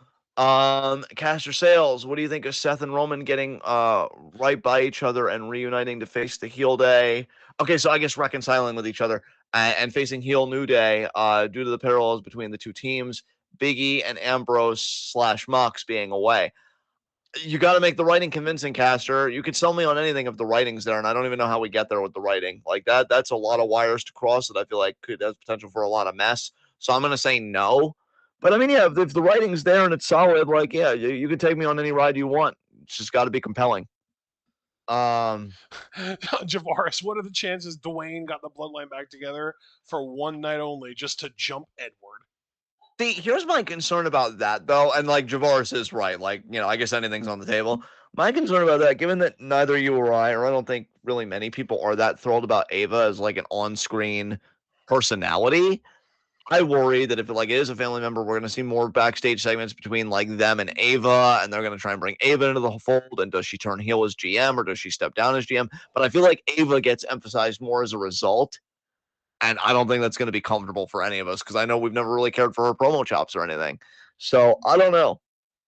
Caster Sales, what do you think of Seth and Roman getting right by each other and reuniting to face the heel day? Okay, so I guess reconciling with each other and facing heel New Day due to the parallels between the two teams, Biggie and Ambrose slash Mox being away. You got to make the writing convincing, Caster. You could sell me on anything if the writing's there, and I don't even know how we get there with the writing. Like that, that's a lot of wires to cross that I feel like could have potential for a lot of mess. So I'm gonna say no. But I mean, yeah, if the writing's there and it's solid, like yeah, you can take me on any ride you want. It's just got to be compelling. Um, Javaris, what are the chances Dwayne got the bloodline back together for one night only just to jump Edward? See, here's my concern about that though, and like Javaris is right. Like, I guess anything's on the table. My concern about that, given that neither you or I don't think really many people are that thrilled about Ava as like an on-screen personality, I worry that if it like is a family member, we're gonna see more backstage segments between like them and Ava, and they're gonna try and bring Ava into the fold. And does she turn heel as GM or does she step down as GM? But I feel like Ava gets emphasized more as a result, and I don't think that's going to be comfortable for any of us because I know we've never really cared for her promo chops or anything. So I don't know.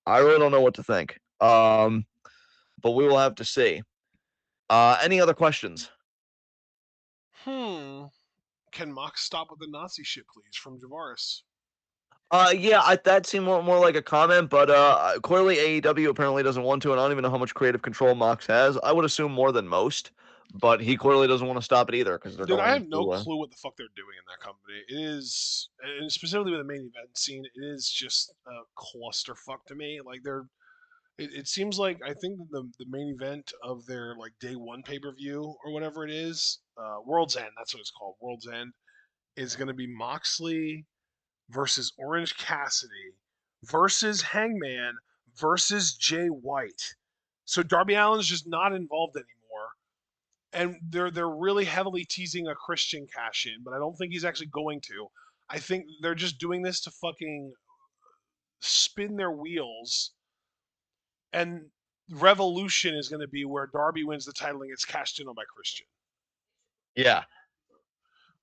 I really don't know what to think. But we will have to see. Any other questions? Hmm. Can Mox stop with the Nazi shit, please? From Javaris. Yeah, that seemed more like a comment, but clearly AEW apparently doesn't want to, and I don't even know how much creative control Mox has. I would assume more than most, but he clearly doesn't want to stop it either because they're Dude, I going have no to. clue what the fuck they're doing in that company. It is, and specifically with the main event scene, it is just a clusterfuck to me. Like it seems like I think that the main event of their like day one pay per view or whatever it is, World's End, that's what it's called, World's End, is going to be Moxley versus Orange Cassidy versus Hangman versus Jay White. So Darby Allin's just not involved anymore, and they're really heavily teasing a Christian cash in, but I don't think he's actually going to. I think they're just doing this to fucking spin their wheels, and Revolution is going to be where Darby wins the title and gets cashed in on by Christian. Yeah.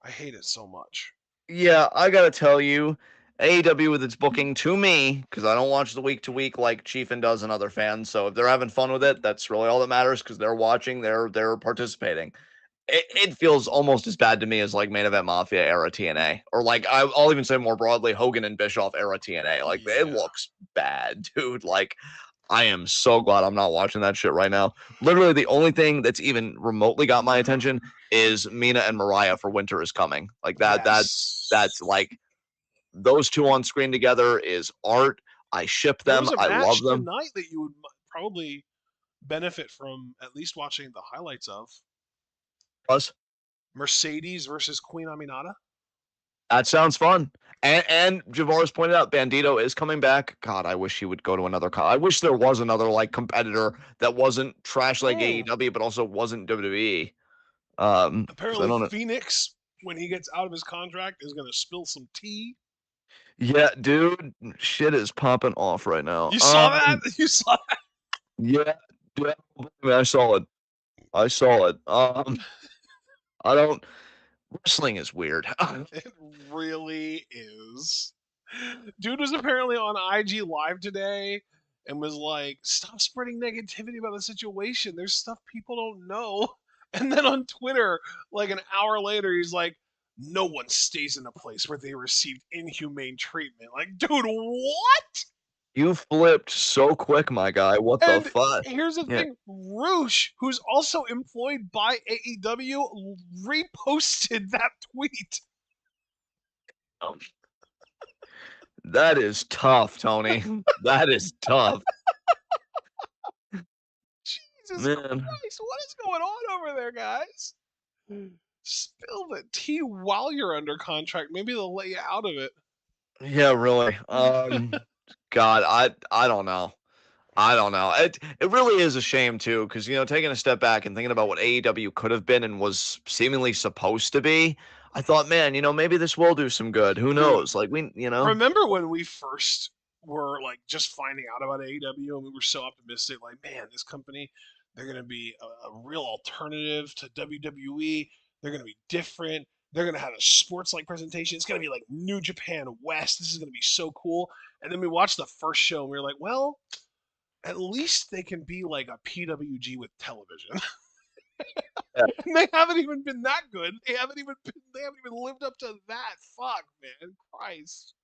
I hate it so much. Yeah, I gotta tell you, AEW with its booking to me, because I don't watch the week to week like Chiefin does and other fans. So if they're having fun with it, that's really all that matters because they're watching, they're participating. It feels almost as bad to me as like main event Mafia era TNA, or like I'll even say more broadly Hogan and Bischoff era TNA. Like it Yeah. looks bad, dude. Like I am so glad I'm not watching that shit right now. Literally, the only thing that's even remotely got my attention is Mina and Mariah for Winter is Coming. Like that. That's Yes. like those two on screen together is art. I ship There them. was a I love match them. tonight that you would probably benefit from at least watching the highlights of. Plus, Mercedes versus Queen Aminata. that sounds fun. And Javaris pointed out Bandito is coming back. God, I wish he would go to another. I wish there was another like competitor that wasn't trash like Oh, AEW, but also wasn't WWE. Because I apparently don't know. Phoenix, when he gets out of his contract, is going to spill some tea. Yeah, dude, shit is popping off right now. You saw that? You saw that? Yeah, yeah, I saw it. I saw it. I don't. Wrestling is weird. It really is. Dude was apparently on IG Live today and was like, stop spreading negativity about the situation. There's stuff people don't know. And then on Twitter, like an hour later, he's like, no one stays in a place where they received inhumane treatment. Like, dude, what? You flipped so quick, my guy. What the And fuck? here's the Yeah. thing, Roosh, who's also employed by AEW, reposted that tweet. Um, That is tough, Tony. That is tough. Jesus Man. Christ, what is going on over there, guys? Spill the tea while you're under contract. Maybe they'll let you out of it. Yeah, really. God, I don't know. I don't know. It really is a shame too, because taking a step back and thinking about what AEW could have been and was seemingly supposed to be, I thought, man, maybe this will do some good. Who Dude, knows? Like remember when we first were like just finding out about AEW and we were so optimistic, like, man, this company, they're gonna be a real alternative to WWE. They're gonna be different. They're gonna have a sports like presentation. It's gonna be like New Japan West. This is gonna be so cool. And then we watched the first show and we were like, well, at least they can be like a PWG with television. Yeah, And they haven't even been that good. They haven't even lived up to that. Fuck, man. Christ.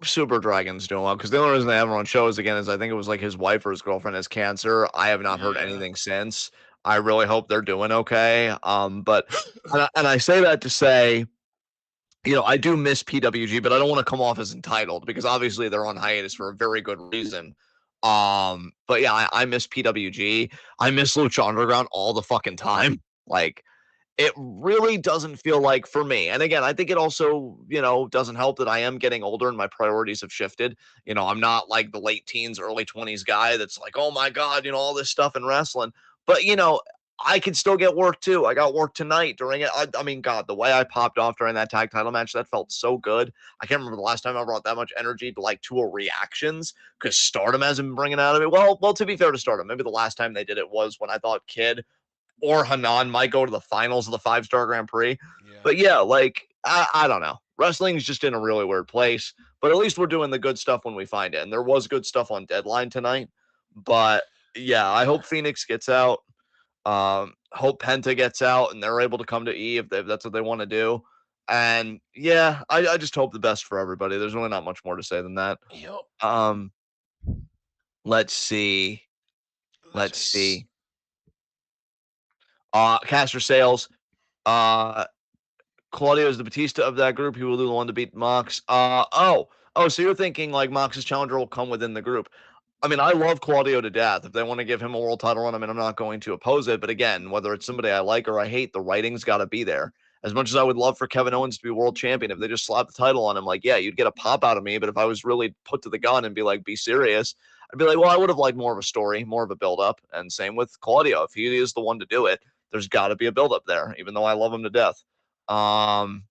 Super Dragon's doing well because the only reason they haven't on shows again is I think it was like his wife or his girlfriend has cancer. I have not heard Yeah. anything since. I really hope they're doing okay. But and I say that to say, I do miss PWG, but I don't want to come off as entitled because obviously they're on hiatus for a very good reason. But yeah, I miss PWG. I miss Lucha Underground all the fucking time. Like it really doesn't feel like for me. And again, I think it also, doesn't help that I am getting older and my priorities have shifted. I'm not like the late teens, early 20s guy that's like, oh my God, all this stuff in wrestling. But, I can still get work too. I got work tonight during it. I mean, God, the way I popped off during that tag title match, that felt so good. I can't remember the last time I brought that much energy to like to a reactions because Stardom hasn't been bringing it out of me. Well, to be fair to Stardom, maybe the last time they did it was when I thought Kid or Hanan might go to the finals of the 5-star Grand Prix. Yeah. But yeah, like I don't know. Wrestling's just in a really weird place. But at least we're doing the good stuff when we find it. And there was good stuff on Deadline tonight. But yeah, I Yeah. hope Phoenix gets out. Hope Penta gets out and they're able to come to E if that's what they want to do. And yeah, I just hope the best for everybody. There's really not much more to say than that. Yep. Um, let's see. Let's Just see. Caster Sales. Uh, Claudio is the Batista of that group. He will be the one to beat Mox. So you're thinking like Mox's challenger will come within the group. I mean, I love Claudio to death. If they want to give him a world title run, I mean, I'm not going to oppose it. But again, whether it's somebody I like or I hate, the writing's got to be there. As much as I would love for Kevin Owens to be world champion, if they just slap the title on him, like, yeah, you'd get a pop out of me. But if I was really put to the gun and be like, be serious, I'd be like, well, I would have liked more of a story, more of a build up. And same with Claudio. If he is the one to do it, there's got to be a build up there, even though I love him to death. Um,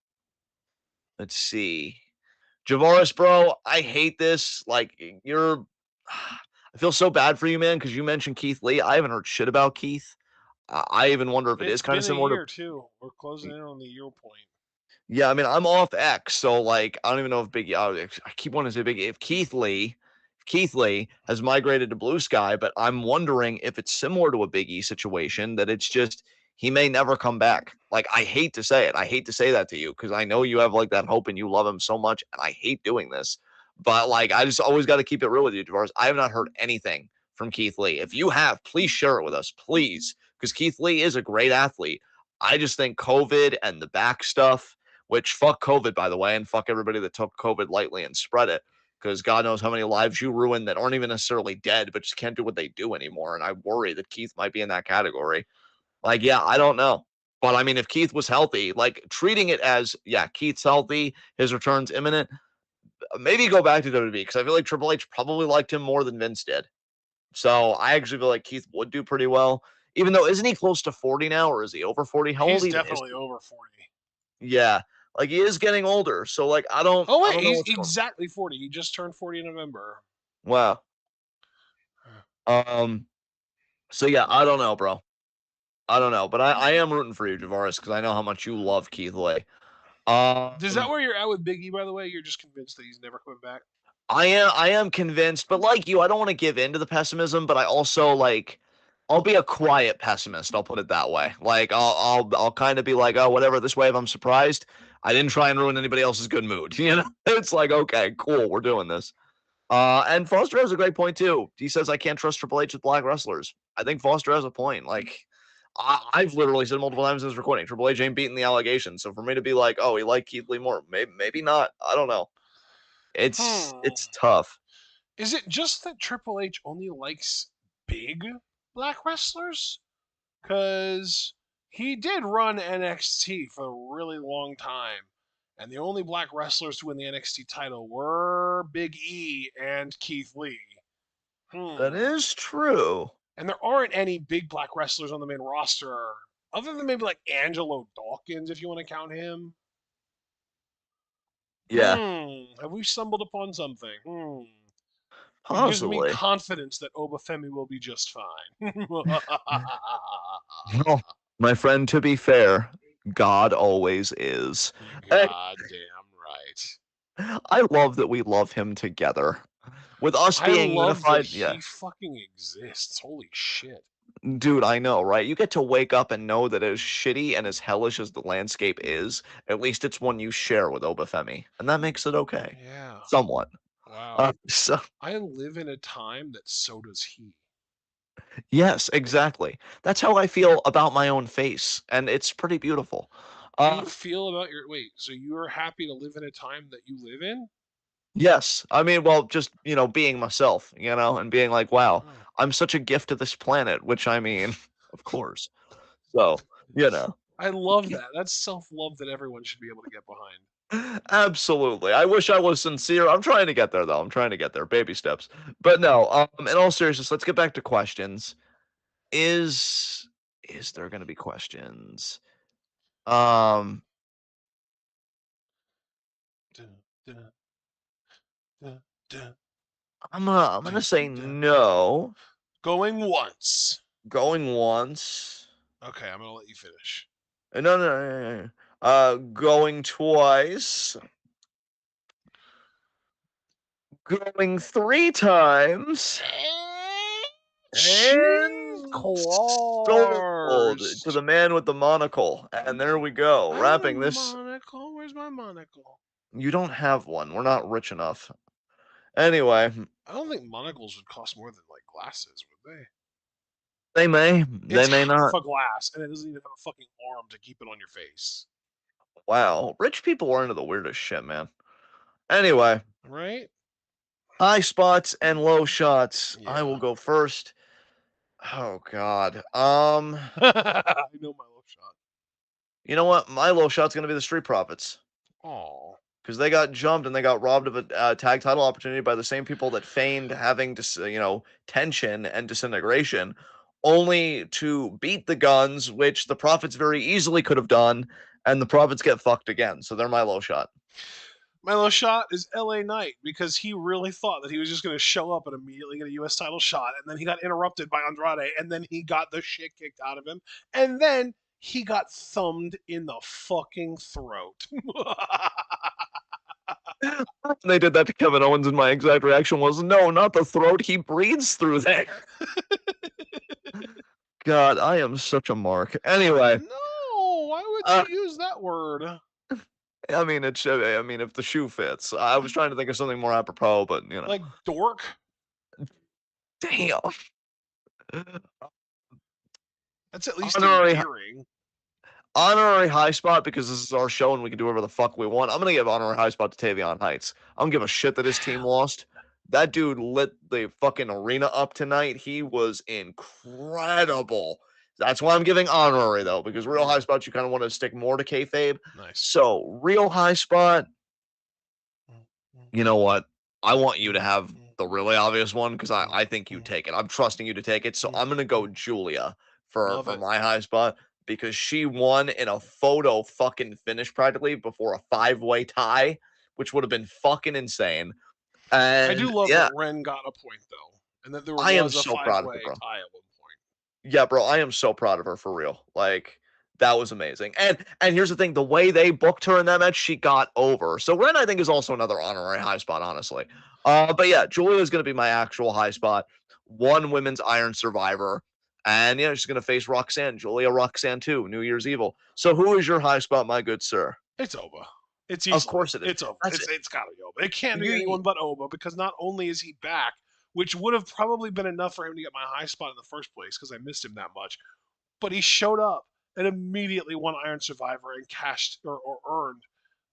let's see. Javaris, bro, I hate this. Like, you're. I feel so bad for you, man, because you mentioned Keith Lee. I haven't heard shit about Keith. I even wonder if it it's is kind of been a similar to. year too. We're closing in on the year point. Yeah, I mean, I'm off X, so like, I don't even know if Big. I keep wanting to say Big. If Keith Lee has migrated to Blue Sky, but I'm wondering if it's similar to a Big E situation that it's just he may never come back. Like, I hate to say it. I hate to say that to you because I know you have like that hope and you love him so much, and I hate doing this. But like, I just always got to keep it real with you, Tavares. I have not heard anything from Keith Lee. If you have, please share it with us, please, because Keith Lee is a great athlete. I just think COVID and the back stuff, which fuck COVID, by the way, and fuck everybody that took COVID lightly and spread it because God knows how many lives you ruined that aren't even necessarily dead, but just can't do what they do anymore. And I worry that Keith might be in that category. Like, yeah, I don't know. But I mean, if Keith was healthy, like treating it as, yeah, Keith's healthy, his return's imminent, maybe go back to WWE because I feel like Triple H probably liked him more than Vince did. So I actually feel like Keith would do pretty well. Even though, isn't he close to 40 now or is he over 40? How old He's even is definitely he? over 40. Yeah. Like he is getting older. So like I don't Oh I wait, don't know he's what's going on. exactly 40. He just turned 40 in November. Wow. Um so yeah, I don't know, bro. I don't know. But I am rooting for you, Javaris, because I know how much you love Keith Lee. Is that Um where you're at with Big E, by the way? You're just convinced that he's never coming back? I am convinced, but like you, I don't want to give in to the pessimism, but I also like I'll be a quiet pessimist, I'll put it that way. Like I'll kind of be like, oh, whatever, this wave, I'm surprised. I didn't try and ruin anybody else's good mood. It's like, okay, cool, we're doing this. And Foster has a great point too. He says I can't trust Triple H with black wrestlers. I think Foster has a point. Like I've literally said multiple times in this recording, Triple H ain't beating the allegations. So for me to be like, oh, he liked Keith Lee more, maybe not. I don't know. It's Hmm. tough. Is it just that Triple H only likes big black wrestlers? Because he did run NXT for a really long time. And the only black wrestlers to win the NXT title were Big E and Keith Lee. That Hmm. is true. And there aren't any big black wrestlers on the main roster, other than maybe like Angelo Dawkins, if you want to count him. Yeah, Have we stumbled upon something? It gives me possibly. confidence that Obafemi will be just fine. Well, my friend, to be fair, God always is. And Goddamn right. I love that we love him together. With us I being love that unified, yeah. he fucking exists. Holy shit. Dude, I know, right? You get to wake up and know that as shitty and as hellish as the landscape is, at least it's one you share with Obafemi, and that makes it okay. Yeah. Somewhat. Wow. So I live in a time that so does he. yes, exactly. That's how I feel about my own face, and it's pretty beautiful. How you Uh, feel about your wait, so you are happy to live in a time that you live in? yes. I mean, well, just, being myself, and being like, wow, Oh. I'm such a gift to this planet, which I mean, of course. So, you know. I love that. That's self-love that everyone should be able to get behind. Absolutely. I wish I was sincere. I'm trying to get there, though. I'm trying to get there. Baby steps. But no, in all seriousness, let's get back to questions. Is is there gonna be questions? Um, Dun, dun, dun, dun, I'm gonna dun, say dun. no. Going once. Going once. Okay, I'm gonna let you finish. No, no, no, no, no. Going twice. Going three times. And sold Cheese to the man with the monocle. And there we go. I have a Wrapping this. monocle. Where's my monocle? You don't have one. We're not rich enough. Anyway, I don't think monocles would cost more than like glasses, would they? they may. They It's may half not. a glass, and it doesn't even have a fucking arm to keep it on your face. Wow. Rich people are into the weirdest shit, man. Anyway, Right? high spots and low shots. I will Yeah. go first. Oh God. I know my low shot. You know what? My low shot's gonna be the Street Profits Oh. because they got jumped and they got robbed of a tag title opportunity by the same people that feigned having tension and disintegration, only to beat the Guns, which the Profits very easily could have done, and the Profits get fucked again. So they're my low shot. My low shot is LA Knight because he really thought that he was just going to show up and immediately get a US title shot. And then he got interrupted by Andrade. And then he got the shit kicked out of him. And then he got thumbed in the fucking throat. When they did that to Kevin Owens, and my exact reaction was, no, not the throat. He breathes through there. God, I am such a mark. Anyway, No, why would uh, you use that word? I mean, if the shoe fits. I was trying to think of something more apropos, but Like dork? damn. That's at least Honorary endearing. honorary high spot because this is our show and we can do whatever the fuck we want. I'm gonna give honorary high spot to Tavion Heights. I don't give a shit that his team lost. That dude lit the fucking arena up tonight. He was incredible. That's why I'm giving honorary though, because real high spots you kind of want to stick more to kayfabe. Nice. So real high spot, you know what? I want you to have the really obvious one because I think you take it. I'm trusting you to take it. So I'm gonna go Julia Love for it. my high spot because she won in a photo fucking finish practically before a five-way tie, which would have been fucking insane. I do And love yeah, that Ren got a point though, and that there I am was a so proud of her, five-way bro. tie at one point. Yeah, bro, I am so proud of her for real. Like that was amazing. And here's the thing, the way they booked her in that match, she got over. So Ren, I think, is also another honorary high spot, honestly. But yeah, Julia is gonna be my actual high spot. One women's Iron Survivor. And yeah, she's gonna face Roxanne, Julia Roxanne 2, New Year's Evil. So who is your high spot, my good sir? It's Oba. It's Of easily. course it is. It's Oba. That's it. It's gotta be Oba. It can't be You anyone but Oba because not only is he back, which would have probably been enough for him to get my high spot in the first place because I missed him that much, but he showed up and immediately won Iron Survivor and cashed or earned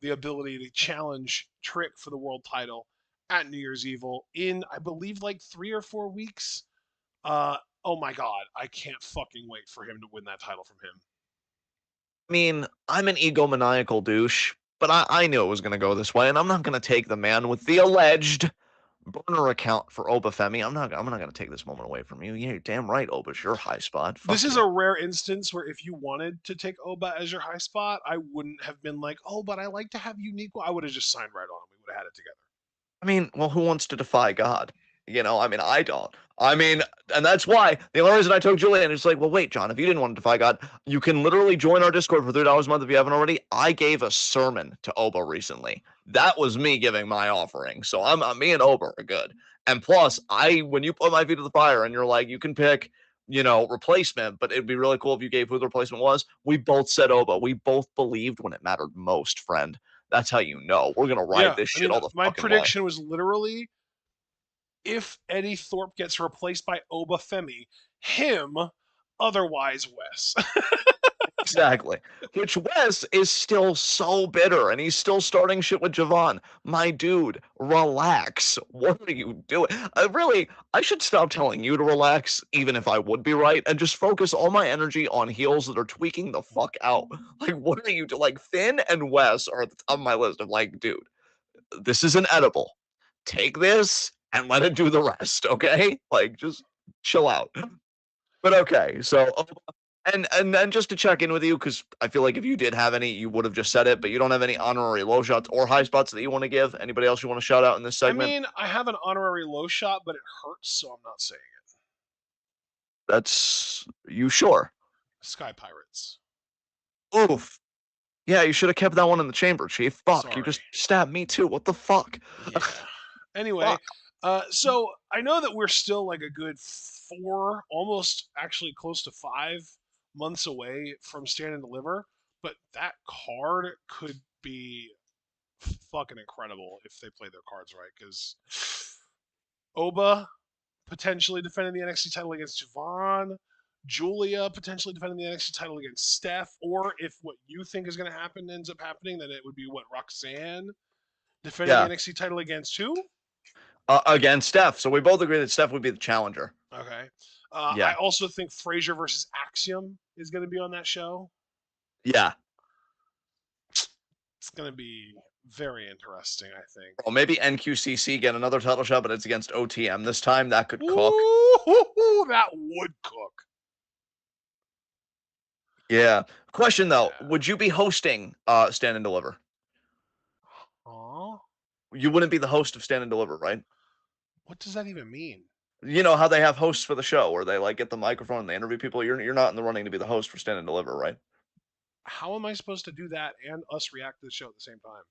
the ability to challenge Trick for the world title at New Year's Evil in, I believe, like 3 or 4 weeks. Oh my God, I can't fucking wait for him to win that title from him. I mean, I'm an egomaniacal douche, but I knew it was going to go this way, and I'm not going to take the man with the alleged burner account for Obafemi. I'm not going to take this moment away from you. Yeah, you're damn right, Oba's your high spot. This Fuck is you. a rare instance where if you wanted to take Oba as your high spot, I wouldn't have been like, oh, but I like to have unique. I would have just signed right on. We would have had it together. I mean, well, who wants to defy God? I mean, I don't. I mean, and that's why the only reason I took Julian is like, well, wait, John, if you didn't want to defy God, you can literally join our Discord for $3 a month if you haven't already. I gave a sermon to Oba recently. That was me giving my offering. So me and Oba are good. And plus, when you put my feet to the fire and you're like, you can pick, replacement, but it'd be really cool if you gave who the replacement was. We both said Oba. We both believed when it mattered most, friend. That's how you know we're gonna ride Yeah, this I shit mean, all the my fucking way. prediction was literally if Eddie Thorpe gets replaced by Oba Femi, him, otherwise Wes. Exactly. Which Wes is still so bitter and he's still starting shit with Javon. My dude, relax. What are you doing? I should stop telling you to relax, even if I would be right, and just focus all my energy on heels that are tweaking the fuck out. Like, what are you doing? Like, Finn and Wes are at the top of my list of like, dude, this is an edible. Take this and let it do the rest, okay? Like, just chill out. But okay, so and then just to check in with you, because I feel like if you did have any, you would have just said it, but you don't have any honorary low shots or high spots that you want to give. Anybody else you want to shout out in this I segment? mean, I have an honorary low shot, but it hurts, so I'm not saying it. That's you sure? Sky Pirates. Oof. Yeah, you should have kept that one in the chamber, Chief. Fuck, you Sorry. just stabbed me too. What the fuck? Yeah. Anyway, Fuck. so I know that we're still like a good 4, almost actually close to 5 months away from Stand and Deliver, but that card could be fucking incredible if they play their cards right. Because Oba potentially defending the NXT title against Javon, Julia potentially defending the NXT title against Steph, or if what you think is going to happen ends up happening, then it would be what Roxanne defending the Yeah. NXT title against who? Again, Steph. So we both agree that Steph would be the challenger. Okay. I Yeah. also think Frazier versus Axiom is going to be on that show. Yeah. It's going to be very interesting, I think. Well, maybe NQCC get another title shot, but it's against OTM this time. That could cook. Ooh, that would cook. Yeah. Question though, Yeah. would you be hosting Stand and Deliver? Huh? You wouldn't be the host of Stand and Deliver, right? What does that even mean? You know how they have hosts for the show where they like get the microphone and they interview people. You're not in the running to be the host for Stand and Deliver, right? How am I supposed to do that and us react to the show at the same time?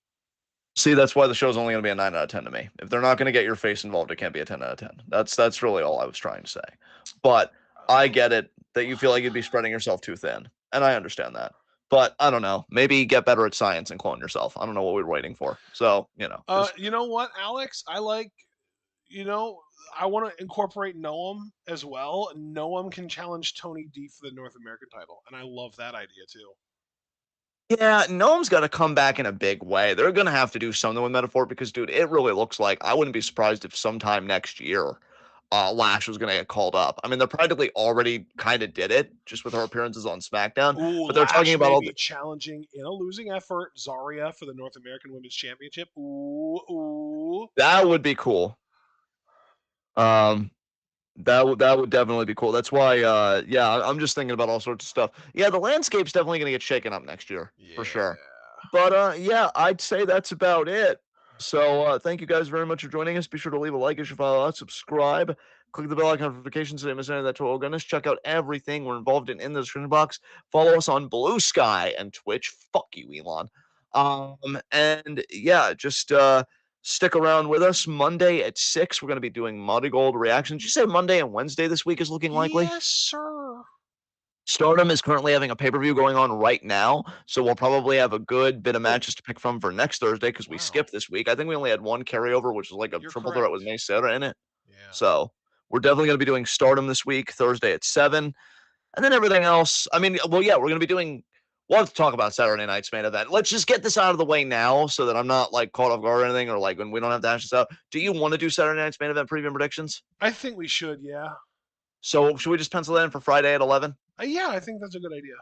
See, that's why the show's only going to be a 9 out of 10 to me. If they're not going to get your face involved, it can't be a 10 out of 10. That's really all I was trying to say. But I get it that you feel like you'd be spreading yourself too thin, and I understand that. But I don't know. Maybe get better at science and clone yourself. I don't know what we're waiting for. So just You know what, Alex? You know, I want to incorporate Noam as well. Noam can challenge Tony D for the North American title, and I love that idea too. yeah, Noam's got to come back in a big way. They're going to have to do something with Metaphor because, dude, it really looks like I wouldn't be surprised if sometime next year Lash was going to get called up. I mean, they practically already kind of did it just with her appearances on SmackDown, Ooh, but they're talking Lash about may all be the. challenging in a losing effort Zarya for the North American Women's Championship. Ooh, ooh. That would be cool. Um, that would definitely be cool. That's why, yeah, I'm just thinking about all sorts of stuff. Yeah, the landscape's definitely going to get shaken up next year for sure. Yeah. But yeah, I'd say that's about it. So thank you guys very much for joining us. Be sure to leave a like, if you follow us, subscribe, click the bell icon for notifications so you don't miss any of that total goodness. Check out everything we're involved in the description box. Follow us on Blue Sky and Twitch. Fuck you, Elon. And yeah, just stick around with us. Monday at 6, we're going to be doing Muddy Gold reactions. Did you say Monday and Wednesday this week is looking likely? Yes, sir. Stardom is currently having a pay-per-view going on right now, so we'll probably have a good bit of Oh, matches to pick from for next Thursday because we wow. skipped this week. I think we only had one carryover, which was like a You're triple threat correct. with Mace Sarah in it. Yeah. So we're definitely going to be doing Stardom this week, Thursday at 7, and then everything else. I mean, well, yeah, we're going to be doing we'll have to talk about Saturday night's main event. Let's just get this out of the way now so that I'm not like caught off guard or anything, or like when we don't have to hash this out. Do you want to do Saturday night's main event preview predictions? I think we should, yeah. So should we just pencil that in for Friday at 11? Yeah, I think that's a good idea.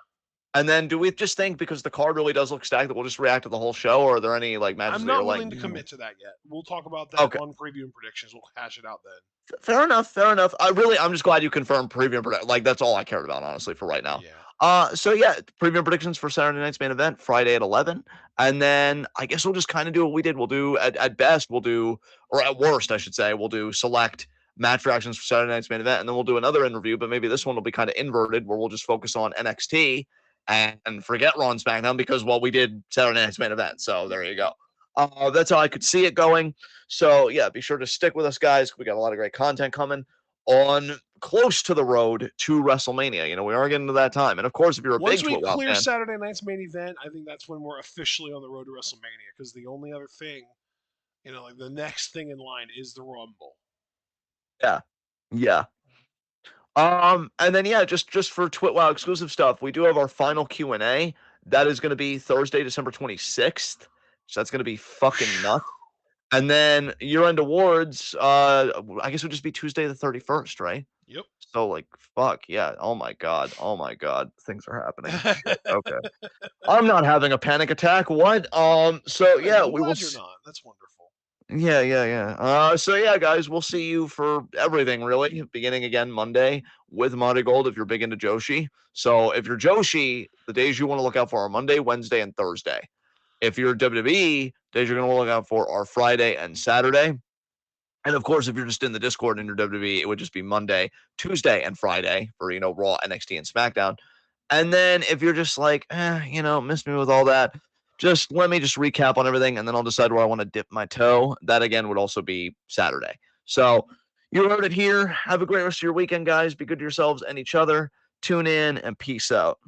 And then do we just think because the card really does look stacked that we'll just react to the whole show, or are there any like matches I'm that you're not like, willing to commit to that yet. We'll talk about that okay, on preview and predictions. We'll hash it out then. fair enough, fair enough. I'm just glad you confirmed preview and predict. Like that's all I cared about, honestly, for right now. Yeah. So yeah, preview and predictions for Saturday night's main event, Friday at 11. And then I guess we'll just kind of do what we did. We'll do at best, we'll do, or at worst, I should say, we'll do select match reactions for Saturday night's main event, and then we'll do another interview, but maybe this one will be kind of inverted where we'll just focus on NXT and forget Raw and SmackDown because, well, we did Saturday night's main event. So there you go. That's how I could see it going. So yeah, be sure to stick with us, guys. We got a lot of great content coming on close to the road to WrestleMania. You know, we are getting to that time. And of course, if you're a Once big we TWitWoW clear fan, Saturday night's main event, I think that's when we're officially on the road to WrestleMania. Because the only other thing, like the next thing in line is the Rumble. yeah, yeah. And then yeah, just for TwitWoW exclusive stuff, we do have our final Q&A. That is going to be Thursday, December 26th. So that's going to be fucking nuts. And then year-end awards, I guess would just be Tuesday the 31st, right? Yep. So like, fuck yeah! Oh my god! Oh my god! Things are happening. Shit. Okay, I'm not having a panic attack. What? So yeah, I'm we will. glad you're not. That's wonderful. Yeah, yeah, yeah. So yeah, guys, we'll see you for everything really. Beginning again Monday with Monty Gold if you're big into Joshi. So if you're Joshi, the days you want to look out for are Monday, Wednesday, and Thursday. If you're WWE, days you're going to look out for are Friday and Saturday. And of course, if you're just in the Discord in your WWE, it would just be Monday, Tuesday, and Friday for, Raw, NXT, and SmackDown. And then if you're just like, miss me with all that, just let me just recap on everything, and then I'll decide where I want to dip my toe. That, again, would also be Saturday. So you heard it here. Have a great rest of your weekend, guys. Be good to yourselves and each other. Tune in, and peace out.